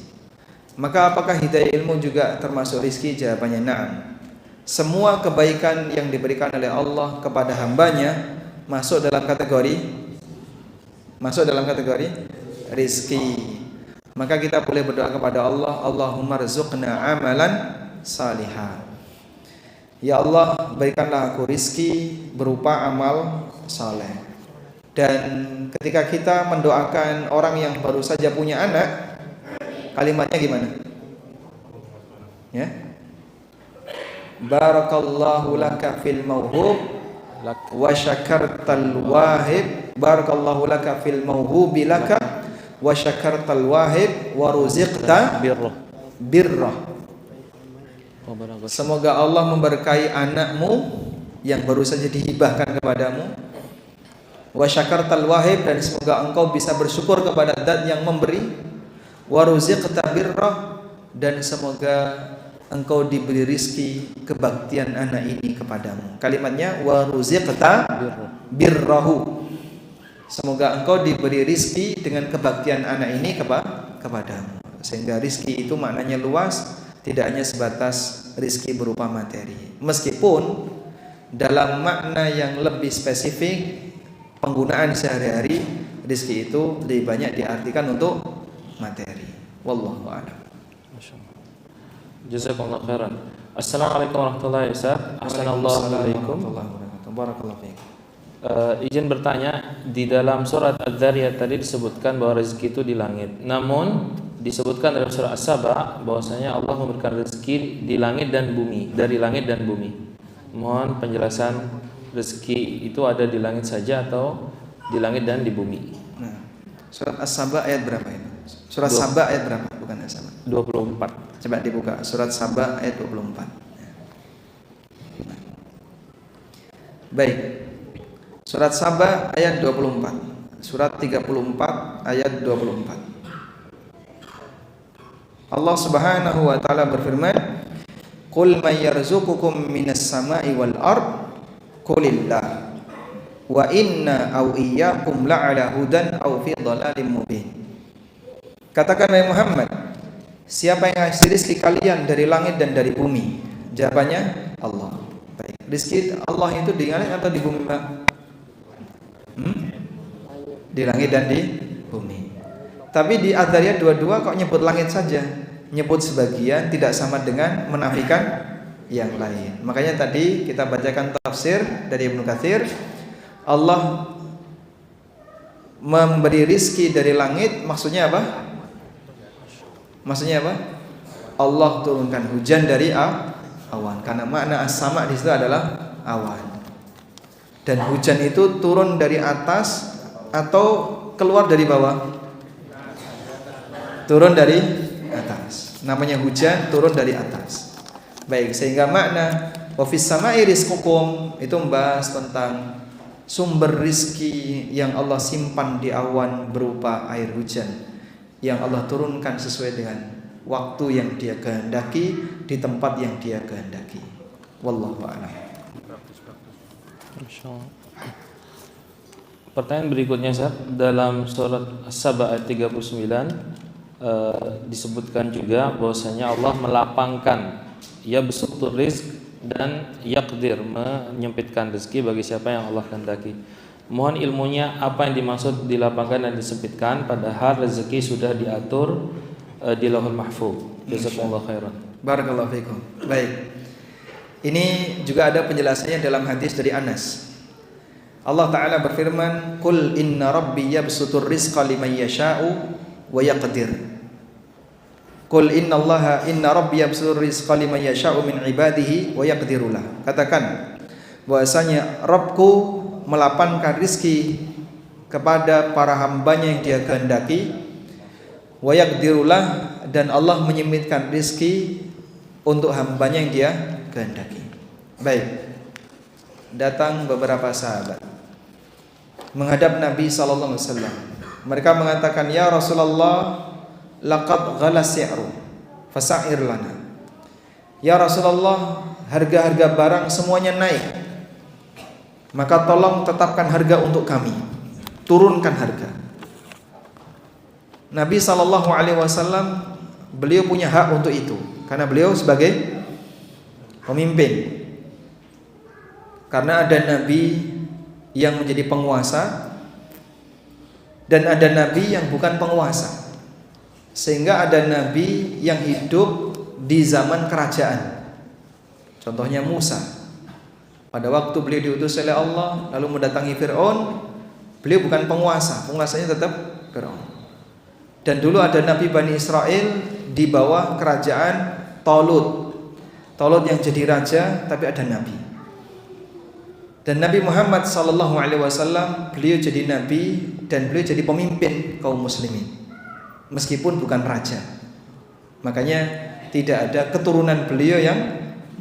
Maka apakah hidayah ilmu juga termasuk rizki? Jawabannya na'am. Semua kebaikan yang diberikan oleh Allah kepada hambanya masuk dalam kategori rizki. Maka kita boleh berdoa kepada Allah, Allahumma rzuqna amalan salihah. Ya Allah, berikanlah aku rizki berupa amal saleh. Dan ketika kita mendoakan orang yang baru saja punya anak, kalimatnya gimana? Ya. Barakallahu laka fil mauhub wa syakartal wahib. Barakallahu laka fil mauhubi laka wa syakartal wahib wa ruziqta birrah. Semoga Allah memberkahi anakmu yang baru saja dihibahkan kepadamu, wa syakartal wahib, dan semoga engkau bisa bersyukur kepada Zat yang memberi, wa ruziqta birrah, dan semoga engkau diberi rizki kebaktian anak ini kepadamu. Kalimatnya wa ruziqta birrahu. Semoga engkau diberi rizki dengan kebaktian anak ini kepadamu. Sehingga rizki itu maknanya luas, tidak hanya sebatas rizki berupa materi. Meskipun dalam makna yang lebih spesifik, penggunaan sehari-hari, rizki itu lebih banyak diartikan untuk materi. Wallahu a'lam. Jazakumullah khairan. Assalamualaikum warahmatullahi wabarakatuh. Assalamualaikum. Barakallahu fiik. Izin bertanya, di dalam surat Az-Zariyat tadi disebutkan bahwa rezeki itu di langit. Namun disebutkan dalam surah As-Saba bahwasanya Allah memberikan rezeki di langit dan bumi, dari langit dan bumi. Mohon penjelasan, rezeki itu ada di langit saja atau di langit dan di bumi? Nah, surat As-Saba ayat berapa ini? Surat Saba ayat berapa? Bukan As-Saba. 24. Coba dibuka surat Saba ayat 24. Baik. Surat Saba ayat 24. Surat 34 ayat 24. Allah Subhanahu wa taala berfirman, "Qul may yarzuqukum minas sama'i wal ard qulillah wa inna aw iyyakum la'ala hudan aw fi dhalalin mubin." Katakan wahai Muhammad, siapa yang ngasih rezeki kalian dari langit dan dari bumi? Jawabannya Allah. Baik. Rezeki Allah itu di langit atau di bumi, Pak? Di langit dan di bumi. Tapi di Ad-Dzariyat 22 kok nyebut langit saja? Nyebut sebagian, tidak sama dengan menafikan yang lain. Makanya tadi kita bacakan tafsir dari Ibnu Katsir, Allah memberi rizki dari langit, maksudnya apa? Maksudnya apa? Allah turunkan hujan dari awan. Karena makna as-sama di situ adalah awan. Dan hujan itu turun dari atas atau keluar dari bawah? Turun dari atas. Namanya hujan, turun dari atas. Baik, sehingga makna wa fis sama'i rizqukum itu membahas tentang sumber rizki yang Allah simpan di awan berupa air hujan yang Allah turunkan sesuai dengan waktu yang Dia kehendaki di tempat yang Dia kehendaki. Wallahu a'lam. Pertanyaan berikutnya, Ustaz, dalam surat As-Saba ayat 39 disebutkan juga bahwasanya Allah melapangkan, ya besutur rizq dan yaqdir, menyempitkan rezeki bagi siapa yang Allah kehendaki. Mohon ilmunya apa yang dimaksud dilapangkan dan disempitkan, padahal rezeki sudah diatur di Lauhul Mahfuz. Jazakumullah khairan. Barakallahu fikum. Baik. Ini juga ada penjelasannya dalam hadis dari Anas. Allah Ta'ala berfirman, "Qul inna rabbi yabsutur rizqa liman yasha'u wa yaqdir." Qul inna rabbi yabsutur rizqa liman yasha'u min ibadihi wa yaqdirulah. Katakan bahwasanya Rabbku melapangkan rizki kepada para hambanya yang Dia kehendaki, wa yaqdirullah, dan Allah menyemitkan rizki untuk hambanya yang Dia kehendaki. Baik. Datang beberapa sahabat menghadap Nabi sallallahu alaihi wasallam. Mereka mengatakan, "Ya Rasulullah, laqad ghala si'ru fasa'ir lana." Ya Rasulullah, harga-harga barang semuanya naik. Maka tolong tetapkan harga untuk kami. Turunkan harga. Nabi sallallahu alaihi wasallam, beliau punya hak untuk itu karena beliau sebagai pemimpin. Karena ada nabi yang menjadi penguasa dan ada nabi yang bukan penguasa. Sehingga ada nabi yang hidup di zaman kerajaan. Contohnya Musa. Pada waktu beliau diutus oleh Allah lalu mendatangi Fir'aun, beliau bukan penguasa, penguasanya tetap Fir'aun. Dan dulu ada nabi Bani Israel di bawah kerajaan Talut. Talut yang jadi raja, tapi ada nabi. Dan Nabi Muhammad sallallahu alaihi wasallam, beliau jadi nabi dan beliau jadi pemimpin kaum muslimin. Meskipun bukan raja. Makanya tidak ada keturunan beliau yang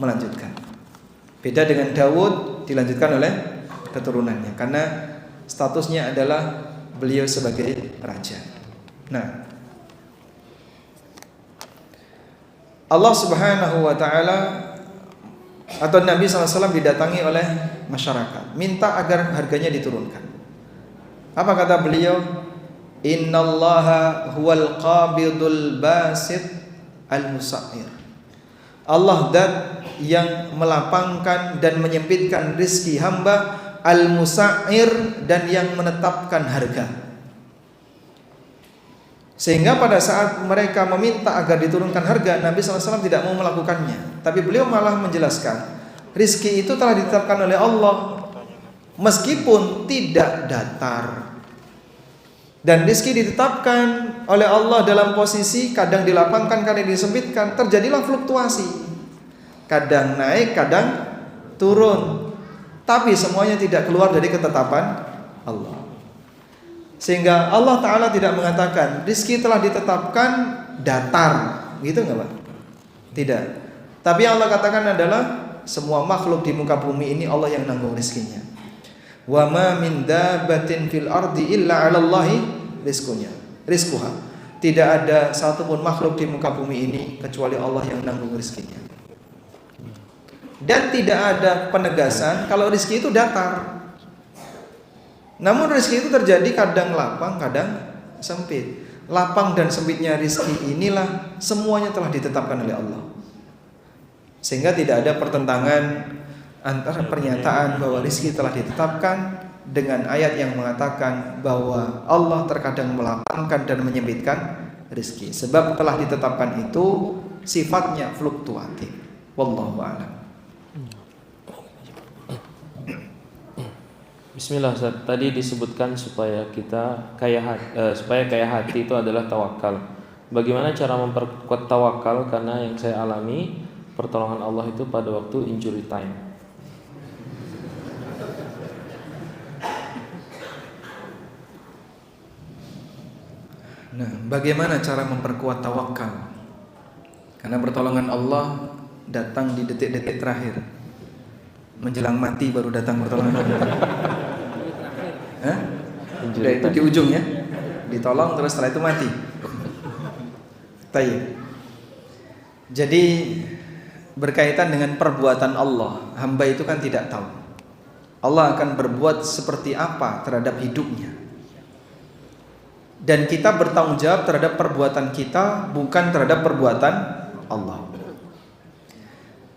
melanjutkan. Beda dengan Daud, dilanjutkan oleh keturunannya karena statusnya adalah beliau sebagai raja. Nah, Allah Subhanahu wa taala atau Nabi SAW didatangi oleh masyarakat, minta agar harganya diturunkan. Apa kata beliau? Innallaha huwal qabidul basit al-musa'ir. Allah dat yang melapangkan dan menyempitkan rizki hamba, al-musa'ir, dan yang menetapkan harga. Sehingga pada saat mereka meminta agar diturunkan harga, Nabi SAW tidak mau melakukannya. Tapi beliau malah menjelaskan, rizki itu telah ditetapkan oleh Allah, meskipun tidak datar. Dan rizki ditetapkan oleh Allah dalam posisi kadang dilapangkan, kadang disempitkan. Terjadilah fluktuasi, kadang naik, kadang turun. Tapi semuanya tidak keluar dari ketetapan Allah. Sehingga Allah Ta'ala tidak mengatakan rizki telah ditetapkan datar, gitu enggak Pak? Tidak. Tapi yang Allah katakan adalah semua makhluk di muka bumi ini Allah yang nanggung rizkinya. Wa ma min dabbatin fil ardi illa 'ala Allahi rizquha. Tidak ada satupun makhluk di muka bumi ini kecuali Allah yang nanggung rizkinya. Dan tidak ada penegasan kalau rizki itu datar. Namun rizki itu terjadi kadang lapang, kadang sempit. Lapang dan sempitnya rizki inilah semuanya telah ditetapkan oleh Allah. Sehingga tidak ada pertentangan antara pernyataan bahwa rizki telah ditetapkan dengan ayat yang mengatakan bahwa Allah terkadang melapangkan dan menyempitkan rizki. Sebab telah ditetapkan itu sifatnya fluktuatif. Wallahu a'lam. Bismillah Ustaz. Tadi disebutkan supaya kita supaya kaya hati itu adalah tawakal. Bagaimana cara memperkuat tawakal? Karena yang saya alami pertolongan Allah itu pada waktu injury time. Nah, bagaimana cara memperkuat tawakal? Karena pertolongan Allah datang di detik-detik terakhir. Menjelang mati baru datang pertolongan Allah. Udah itu di ujung ya. Ditolong terus setelah itu mati. Tayyib. Jadi berkaitan dengan perbuatan Allah, hamba itu kan tidak tahu Allah akan berbuat seperti apa terhadap hidupnya. Dan kita bertanggung jawab terhadap perbuatan kita, bukan terhadap perbuatan Allah.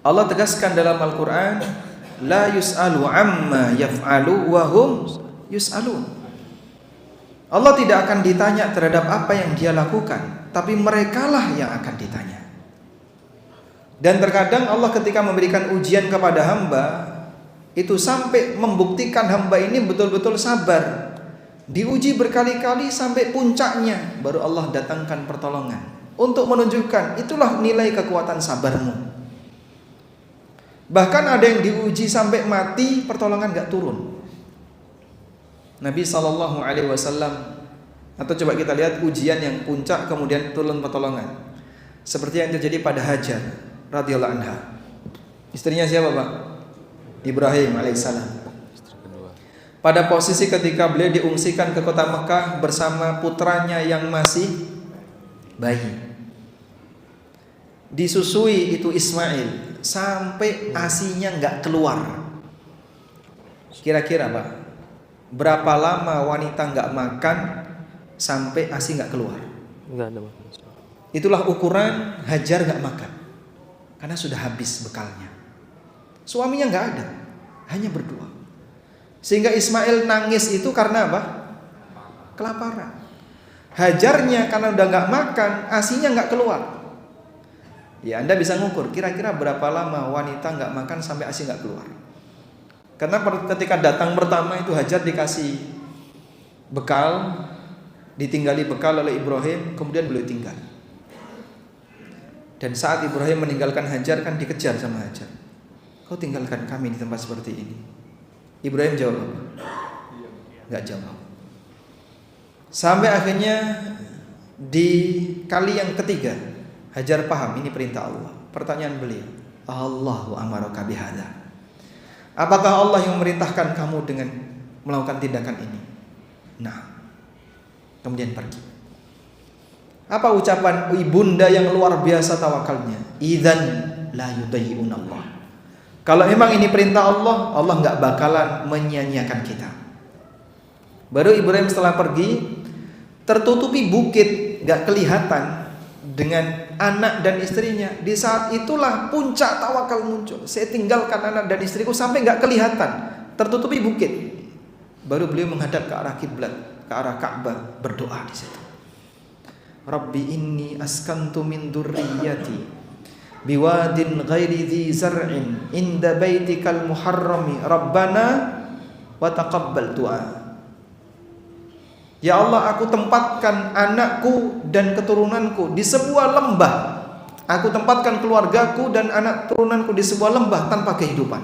Allah tegaskan dalam Al-Quran, la yus'alu amma yaf'alu wa hum yus'alun. Allah tidak akan ditanya terhadap apa yang dia lakukan, tapi merekalah yang akan ditanya. Dan terkadang Allah ketika memberikan ujian kepada hamba, itu sampai membuktikan hamba ini betul-betul sabar. Diuji berkali-kali sampai puncaknya, baru Allah datangkan pertolongan untuk menunjukkan itulah nilai kekuatan sabarmu. Bahkan ada yang diuji sampai mati, pertolongan gak turun. Nabi SAW, atau coba kita lihat ujian yang puncak kemudian turun pertolongan, seperti yang terjadi pada Hajar radhiyallahu anha. Istrinya siapa Pak? Ibrahim alaihissalam. Pada posisi ketika beliau diungsikan ke kota Mekah bersama putranya yang masih bayi, disusui itu Ismail sampai asinya nggak keluar. Kira-kira Pak, berapa lama wanita nggak makan sampai asi nggak keluar? Nggak ada makan. Itulah ukuran Hajar nggak makan, karena sudah habis bekalnya. Suaminya nggak ada, hanya berdua. Sehingga Ismail nangis itu karena apa? Kelaparan. Hajarnya karena udah nggak makan, asinya nggak keluar. Ya Anda bisa ngukur kira-kira berapa lama wanita nggak makan sampai asi nggak keluar. Karena ketika datang pertama itu Hajar dikasih bekal, ditinggali bekal oleh Ibrahim, kemudian beliau tinggal. Dan saat Ibrahim meninggalkan Hajar kan dikejar sama Hajar. Kau tinggalkan kami di tempat seperti ini. Ibrahim jawab apa? Gak jawab. Sampai akhirnya di kali yang ketiga Hajar paham ini perintah Allah. Pertanyaan beliau, Allahu amaraka bihadza. Apakah Allah yang memerintahkan kamu dengan melakukan tindakan ini? Nah, kemudian pergi. Apa ucapan ibunda yang luar biasa tawakalnya? Idzan la yudayyi'un Allah. Kalau memang ini perintah Allah, Allah nggak bakalan menyia-nyiakan kita. Baru Ibrahim setelah pergi, tertutupi bukit, nggak kelihatan dengan anak dan istrinya. Di saat itulah puncak tawakal muncul. Saya tinggalkan anak dan istriku sampai nggak kelihatan, tertutupi bukit. Baru beliau menghadap ke arah kiblat, ke arah Ka'bah, berdoa di situ. Rabbi inni askantu min dzurriyyati biwadin ghairi dzi zar'in inda baitikal muharrami rabbana wa taqabbal du'a. Ya Allah, aku tempatkan anakku dan keturunanku di sebuah lembah. Aku tempatkan keluargaku dan anak turunanku di sebuah lembah tanpa kehidupan.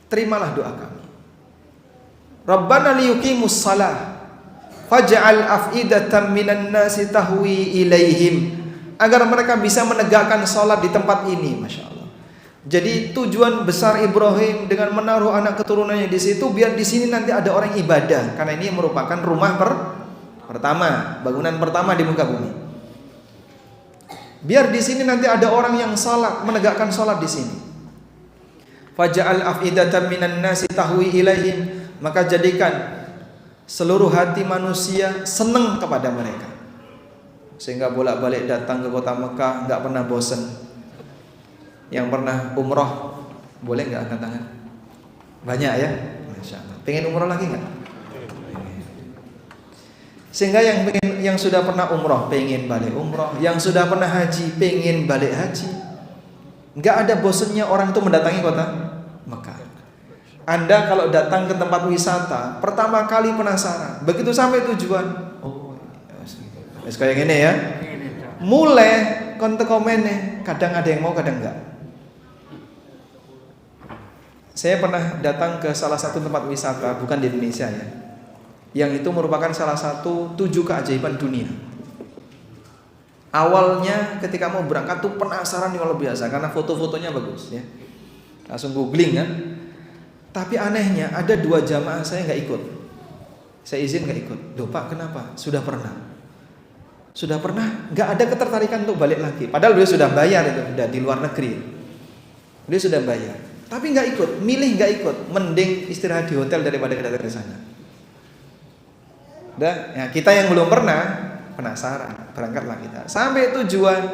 Terimalah doa kami. Rabbana liyuqimus shalah faj'al af'idatan minan nasi tahwi ilaihim, agar mereka bisa menegakkan salat di tempat ini. Masya Allah. Jadi tujuan besar Ibrahim dengan menaruh anak keturunannya di situ, biar di sini nanti ada orang ibadah, karena ini merupakan rumah pertama, bangunan pertama di muka bumi. Biar di sini nanti ada orang yang salat, menegakkan salat di sini. Faj'al af'idatan minan nasi tahwi ilaihim, maka jadikan seluruh hati manusia senang kepada mereka, sehingga bolak-balik datang ke kota Mekah nggak pernah bosan. Yang pernah umroh boleh nggak angkat tangan? Banyak ya, Masya Allah. Pengen umroh lagi nggak? Sehingga yang sudah pernah umroh pengen balik umroh, yang sudah pernah haji pengen balik haji. Nggak ada bosannya orang itu mendatangi kota Mekah. Anda kalau datang ke tempat wisata, pertama kali penasaran, begitu sampai tujuan, oh, kayak gini ya, mulai komennya, kadang ada yang mau, kadang enggak. Saya pernah datang ke salah satu tempat wisata, bukan di Indonesia ya, yang itu merupakan salah satu 7 keajaiban dunia. Awalnya ketika mau berangkat tuh penasaran yang luar biasa, karena foto-fotonya bagus ya, langsung googling kan. Tapi anehnya ada 2 jamaah saya nggak ikut. Saya izin nggak ikut. Loh Pak, kenapa? Sudah pernah, nggak ada ketertarikan untuk balik lagi. Padahal dia sudah bayar itu, udah di luar negeri. Dia sudah bayar, tapi nggak ikut. Milih nggak ikut. Mending istirahat di hotel daripada datang ke sana. Udah, ya kita yang belum pernah penasaran, berangkatlah kita. Sampai tujuan,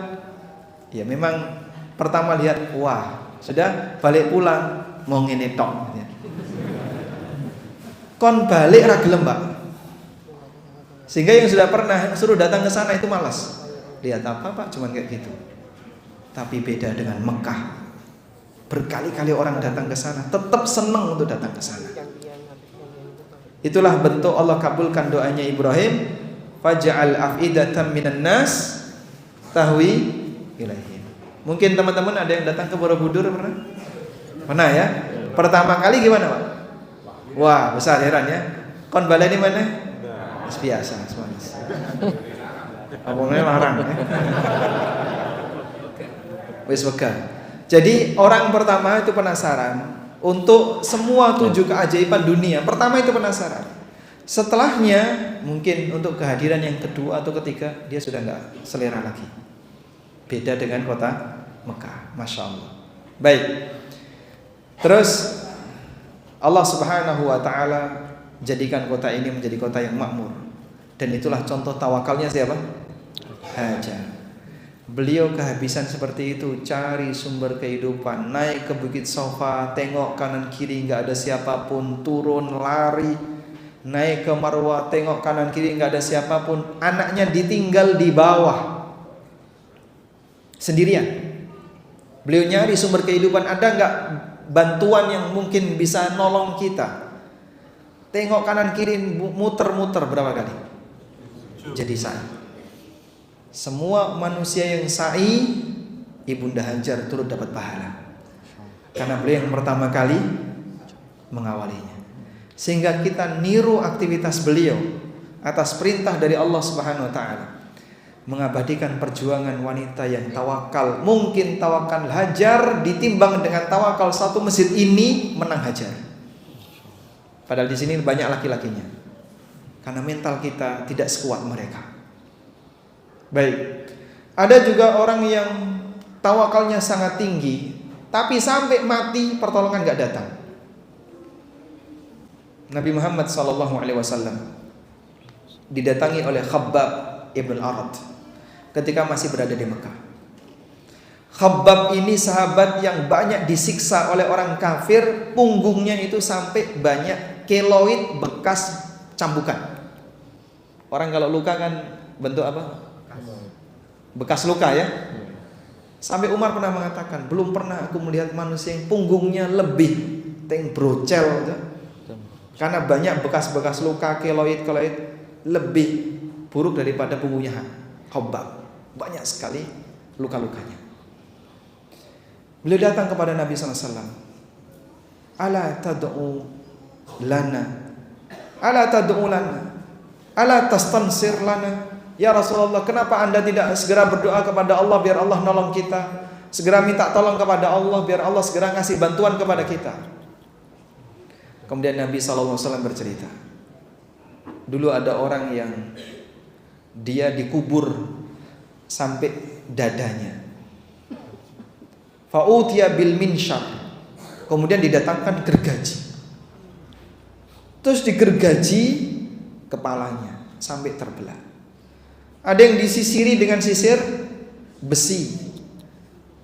ya memang pertama lihat, wah, sudah balik pulang mau ngene tok. Ya. Kon balik ra gelem, Pak. Sehingga yang sudah pernah suruh datang ke sana itu malas. Lihat apa Pak, cuman kayak gitu. Tapi beda dengan Mekah. Berkali-kali orang datang ke sana, tetap senang untuk datang ke sana. Itulah bentuk Allah kabulkan doanya Ibrahim, faj'al af'idatan minan nas tahwi ilaihim. Mungkin teman-teman ada yang datang ke Borobudur pernah? Pernah ya? Pertama kali gimana Pak? Wah, besar heran ya. Kon baleni mana? Biasa, semuanya. Abangnya larang ya. Wis wega. Jadi orang pertama itu penasaran untuk semua 7 keajaiban dunia. Pertama itu penasaran. Setelahnya mungkin untuk kehadiran yang kedua atau ketiga dia sudah nggak selera lagi. Beda dengan kota Mekah, Masya Allah. Baik. Terus Allah Subhanahu wa ta'ala jadikan kota ini menjadi kota yang makmur. Dan itulah contoh tawakalnya siapa? Hajar. Beliau kehabisan seperti itu, cari sumber kehidupan, naik ke Bukit Sofa, tengok kanan kiri nggak ada siapapun, turun lari, naik ke Marwah, tengok kanan kiri nggak ada siapapun, anaknya ditinggal di bawah sendirian. Beliau nyari sumber kehidupan, ada nggak bantuan yang mungkin bisa nolong kita? Tengok kanan kiri, muter-muter berapa kali? Jadi sa'i. Semua manusia yang sa'i, Ibunda Hajar turut dapat pahala, karena beliau yang pertama kali mengawalinya. Sehingga kita niru aktivitas beliau atas perintah dari Allah Subhanahu wa ta'ala, mengabadikan perjuangan wanita yang tawakal. Mungkin tawakal Hajar ditimbang dengan tawakal satu masjid ini, menang Hajar. Padahal di sini banyak laki-lakinya, karena mental kita tidak sekuat mereka. Baik, ada juga orang yang tawakalnya sangat tinggi, tapi sampai mati pertolongan gak datang. Nabi Muhammad SAW didatangi oleh Khabbab ibn al-Arad ketika masih berada di Mekah. Khabbab ini sahabat yang banyak disiksa oleh orang kafir, punggungnya itu sampai banyak keloid bekas cambukan. Orang kalau luka kan bentuk apa? Bekas luka ya. Sampai Umar pernah mengatakan, belum pernah aku melihat manusia yang punggungnya lebih brocel, Karena banyak bekas-bekas luka, keloid lebih buruk daripada punggungnya Khabbab. Banyak sekali luka-lukanya. Beliau datang kepada Nabi SAW. Ala tad'u lana, ala tad'u lana, ala tastansir lana. Ya Rasulullah, kenapa anda tidak segera berdoa kepada Allah biar Allah nolong kita? Segera minta tolong kepada Allah biar Allah segera ngasih bantuan kepada kita. Kemudian Nabi SAW bercerita, dulu ada orang yang dia dikubur sampai dadanya. Fa'utiya bil minsyar, kemudian didatangkan gergaji, terus digergaji kepalanya sampai terbelah. Ada yang disisiri dengan sisir besi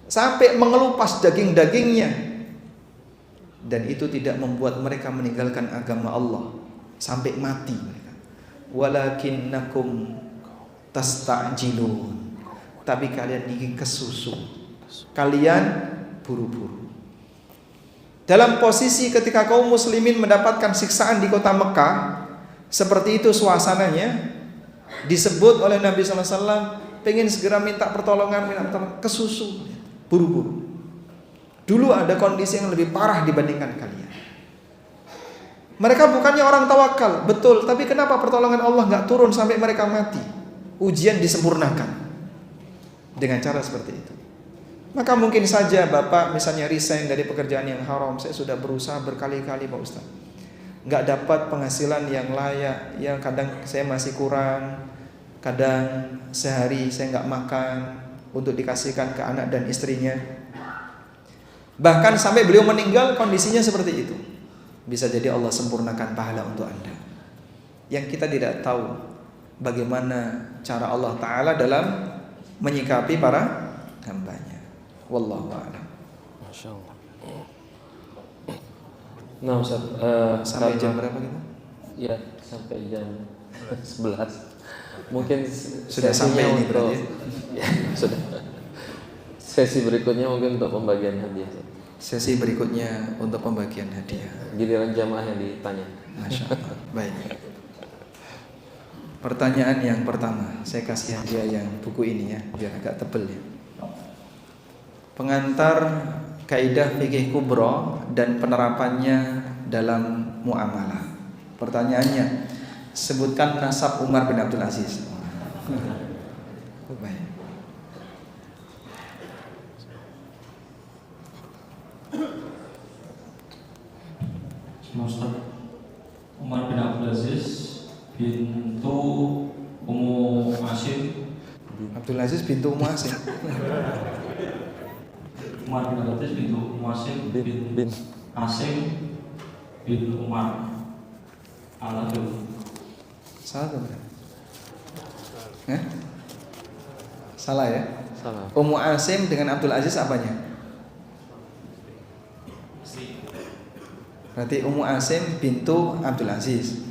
sampai mengelupas daging-dagingnya, dan itu tidak membuat mereka meninggalkan agama Allah sampai mati mereka. Walakinnakum tasta'jilun, tapi kalian ingin kesusu, kalian buru-buru. Dalam posisi ketika kaum muslimin mendapatkan siksaan di kota Mekah, seperti itu suasananya, disebut oleh Nabi SAW, pengen segera minta pertolongan, kesusu, buru-buru. Dulu ada kondisi yang lebih parah dibandingkan kalian. Mereka bukannya orang tawakal, betul, tapi kenapa pertolongan Allah nggak turun sampai mereka mati? Ujian disempurnakan dengan cara seperti itu. Maka mungkin saja Bapak misalnya resign dari pekerjaan yang haram. Saya sudah berusaha berkali-kali Pak Ustaz, nggak dapat penghasilan yang layak. Ya kadang saya masih kurang, kadang sehari saya nggak makan untuk dikasihkan ke anak dan istrinya. Bahkan sampai beliau meninggal kondisinya seperti itu. Bisa jadi Allah sempurnakan pahala untuk Anda. Yang kita tidak tahu bagaimana cara Allah Ta'ala dalam menyikapi para hambanya. Wallahu a'lam. Masya Allah. Nah Ustaz, sampai jam berapa kita? Ya sampai jam 11. Mungkin sudah sampai ini berarti ya, sudah. Sesi berikutnya mungkin untuk pembagian hadiah. Sesi berikutnya untuk pembagian hadiah. Giliran jamaah yang ditanya. Masya Allah. Baik. Pertanyaan yang pertama, saya kasih hadiah yang buku ini ya, biar agak tebel ya. Pengantar kaidah fikih kubro dan penerapannya dalam muamalah. Pertanyaannya, sebutkan nasab Umar bin Abdul Aziz. Baik. Ustaz, Umar bin Abdul Aziz bintu Ummu Asim. Abdul Aziz bintu Ummu Asim. Umar bin Abdul Aziz bintu Ummu Asim bin Asim bin Umar al-Adil. Salah tuh. Salah ya? Salah. Ummu Asim dengan Abdul Aziz apanya? Berarti Ummu Asim bintu Abdul Aziz.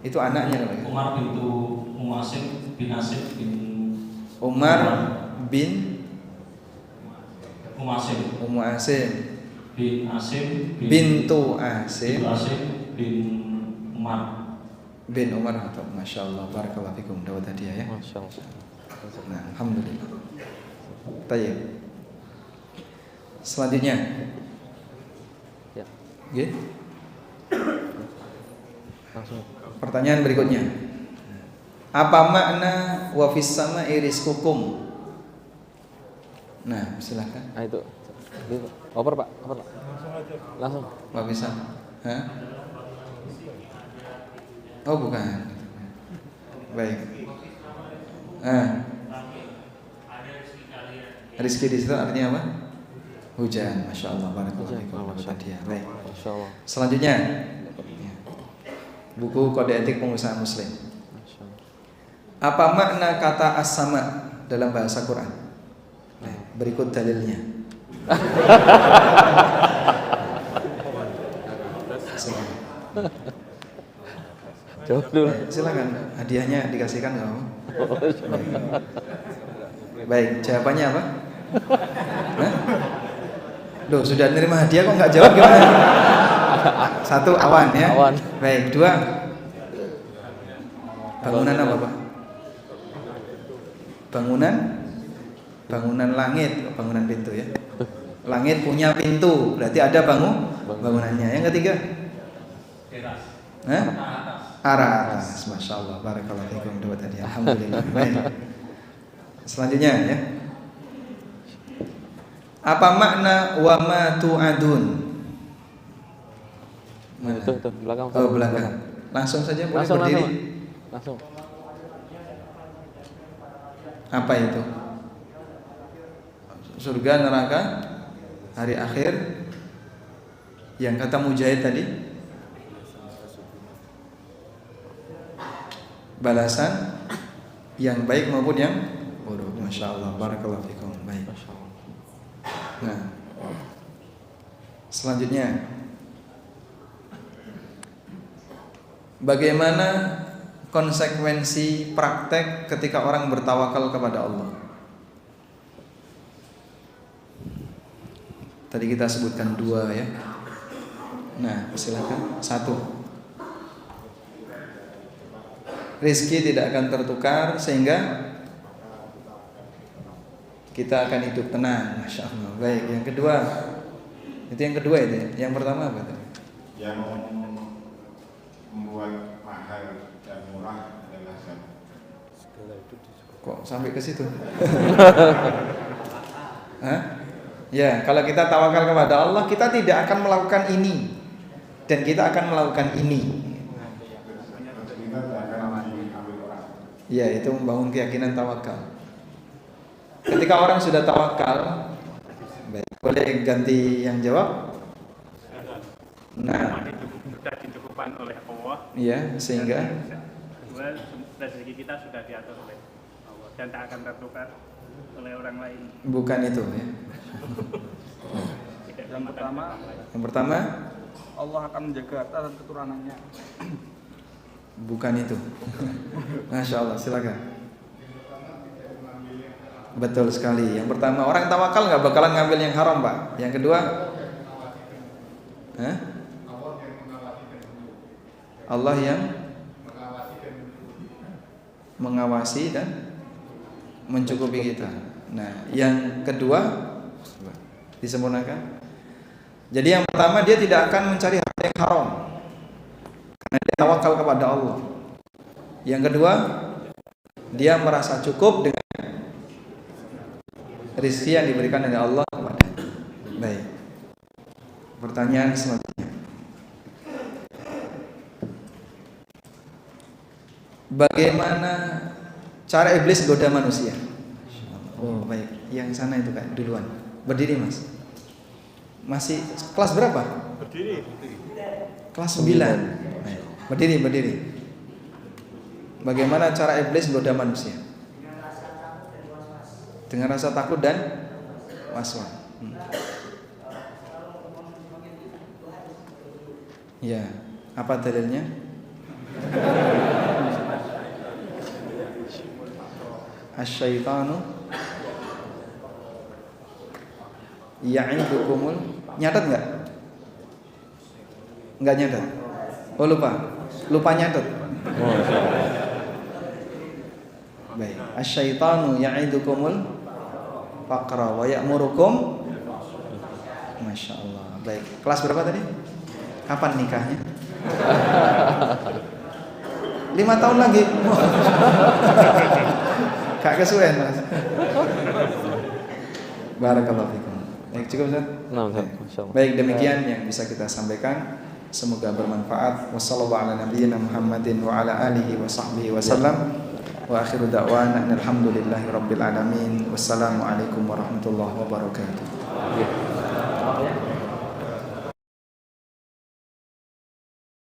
Itu anaknya kan? Umar bintu Ummu Asim bin Asim bin Umar bin Ummu Asim. Ummu Asim Bin Asim bintu Asim bin Umar. Bin Umar atau Masya Allah. Barakallahu fikum. Dapat hadiah ya. Masya Allah. Nah, alhamdulillah. Tayyib. Selanjutnya. Ya. Oke. Langsung. Pertanyaan berikutnya. Apa makna wa fis sama'i rizqukum? Nah, silakan. Itu. Oper Pak. Langsung. Wa fis sama'. Hah? Oh, bukan. Baik. Rizki di situ artinya apa? Hujan. Masya Allah. Barakallahu fikum. Baik. Masya Allah. Selanjutnya, buku Kode Etik Pengusaha Muslim. Apa makna kata as-sama dalam bahasa Quran? Nah, berikut dalilnya. Jawab dulu. Silakan, hadiahnya dikasihkan nggak? Baik, jawabannya apa? Hah? Loh, sudah nerima hadiah kok nggak jawab gimana? Satu, awan ya. Awan. Baik, dua. Bangunan apa, Pak? Bangunan langit, bangunan pintu ya. Langit punya pintu, berarti ada bangunannya. Yang ketiga? Hah? Arah atas. Masya Allah, barakallahu fikum. Dua tadi, alhamdulillah. Baik. Selanjutnya ya. Apa makna wa ma tu'adun? Itu belakang. Oh, belakang. Langsung saja boleh Langsung, berdiri. Langsung. Apa itu? Surga, neraka, hari akhir. Yang kata Mujahid tadi, balasan yang baik maupun yang buruk. Masya Allah, barakallahu fikum. Baik. Nah, selanjutnya, bagaimana konsekuensi praktek ketika orang bertawakal kepada Allah? Tadi kita sebutkan dua ya. Nah, silakan. Satu, rezeki tidak akan tertukar sehingga kita akan hidup tenang. Masya Allah. Baik, yang kedua, itu yang kedua itu ya. Yang pertama apa tadi? Yang membuat mahal dan murah adalah segala itu. Kok sampai ke situ? Hah? Ya, kalau kita tawakal kepada Allah, kita tidak akan melakukan ini dan kita akan melakukan ini. Kita tidak akan diambil orang. Ya, itu membangun keyakinan tawakal. Ketika orang sudah tawakal, baik, boleh ganti yang jawab? Nah, sudah dicukupkan oleh Allah. iya, sehingga Kedua, rezeki kita sudah diatur oleh Allah dan tak akan tertukar oleh orang lain. bukan itu ya. Tidak Yang pertama, Yang pertama, Allah akan menjaga harta dan keturunannya. bukan itu. Masya Allah, silakan. Betul sekali. Yang pertama, orang tawakal nggak bakalan ngambil yang haram, Pak. Yang kedua, hah? Allah yang mengawasi dan mencukupi kita. Nah, yang kedua disempurnakan. Jadi yang pertama, dia tidak akan mencari harta yang haram karena dia tawakal kepada Allah. Yang kedua, dia merasa cukup dengan rezeki yang diberikan oleh Allah kepada. Baik. Pertanyaan selanjutnya. Bagaimana cara iblis goda manusia? Oh, baik. Yang sana itu Kak, duluan. Berdiri, Mas. Masih kelas berapa? Berdiri. Kelas 9. Baik. Berdiri. Bagaimana cara iblis goda manusia? Dengan rasa takut dan was-was. Ya, apa dalilnya? Asy-syaitanu ya'idukumul, nyatat enggak? Enggak nyatat. Oh, lupa nyatat. Baik. Asy-syaitanu ya'idukumul faqra wa ya'murukum. Masya Allah. Baik. Kelas berapa tadi? Kapan nikahnya? 5 tahun lagi. Kak kesuwen, Mas. Barakallahu fikum. Baik, cukup Ustaz? Nah, masyaallah. Baik, demikian yang bisa kita sampaikan. Semoga bermanfaat. Wassallallahu ala nabiyyina Muhammadin wa ala alihi wa sahbihi wasallam. Wa akhiru da'wana alhamdulillahi rabbil alamin. Wassalamualaikum warahmatullahi wabarakatuh.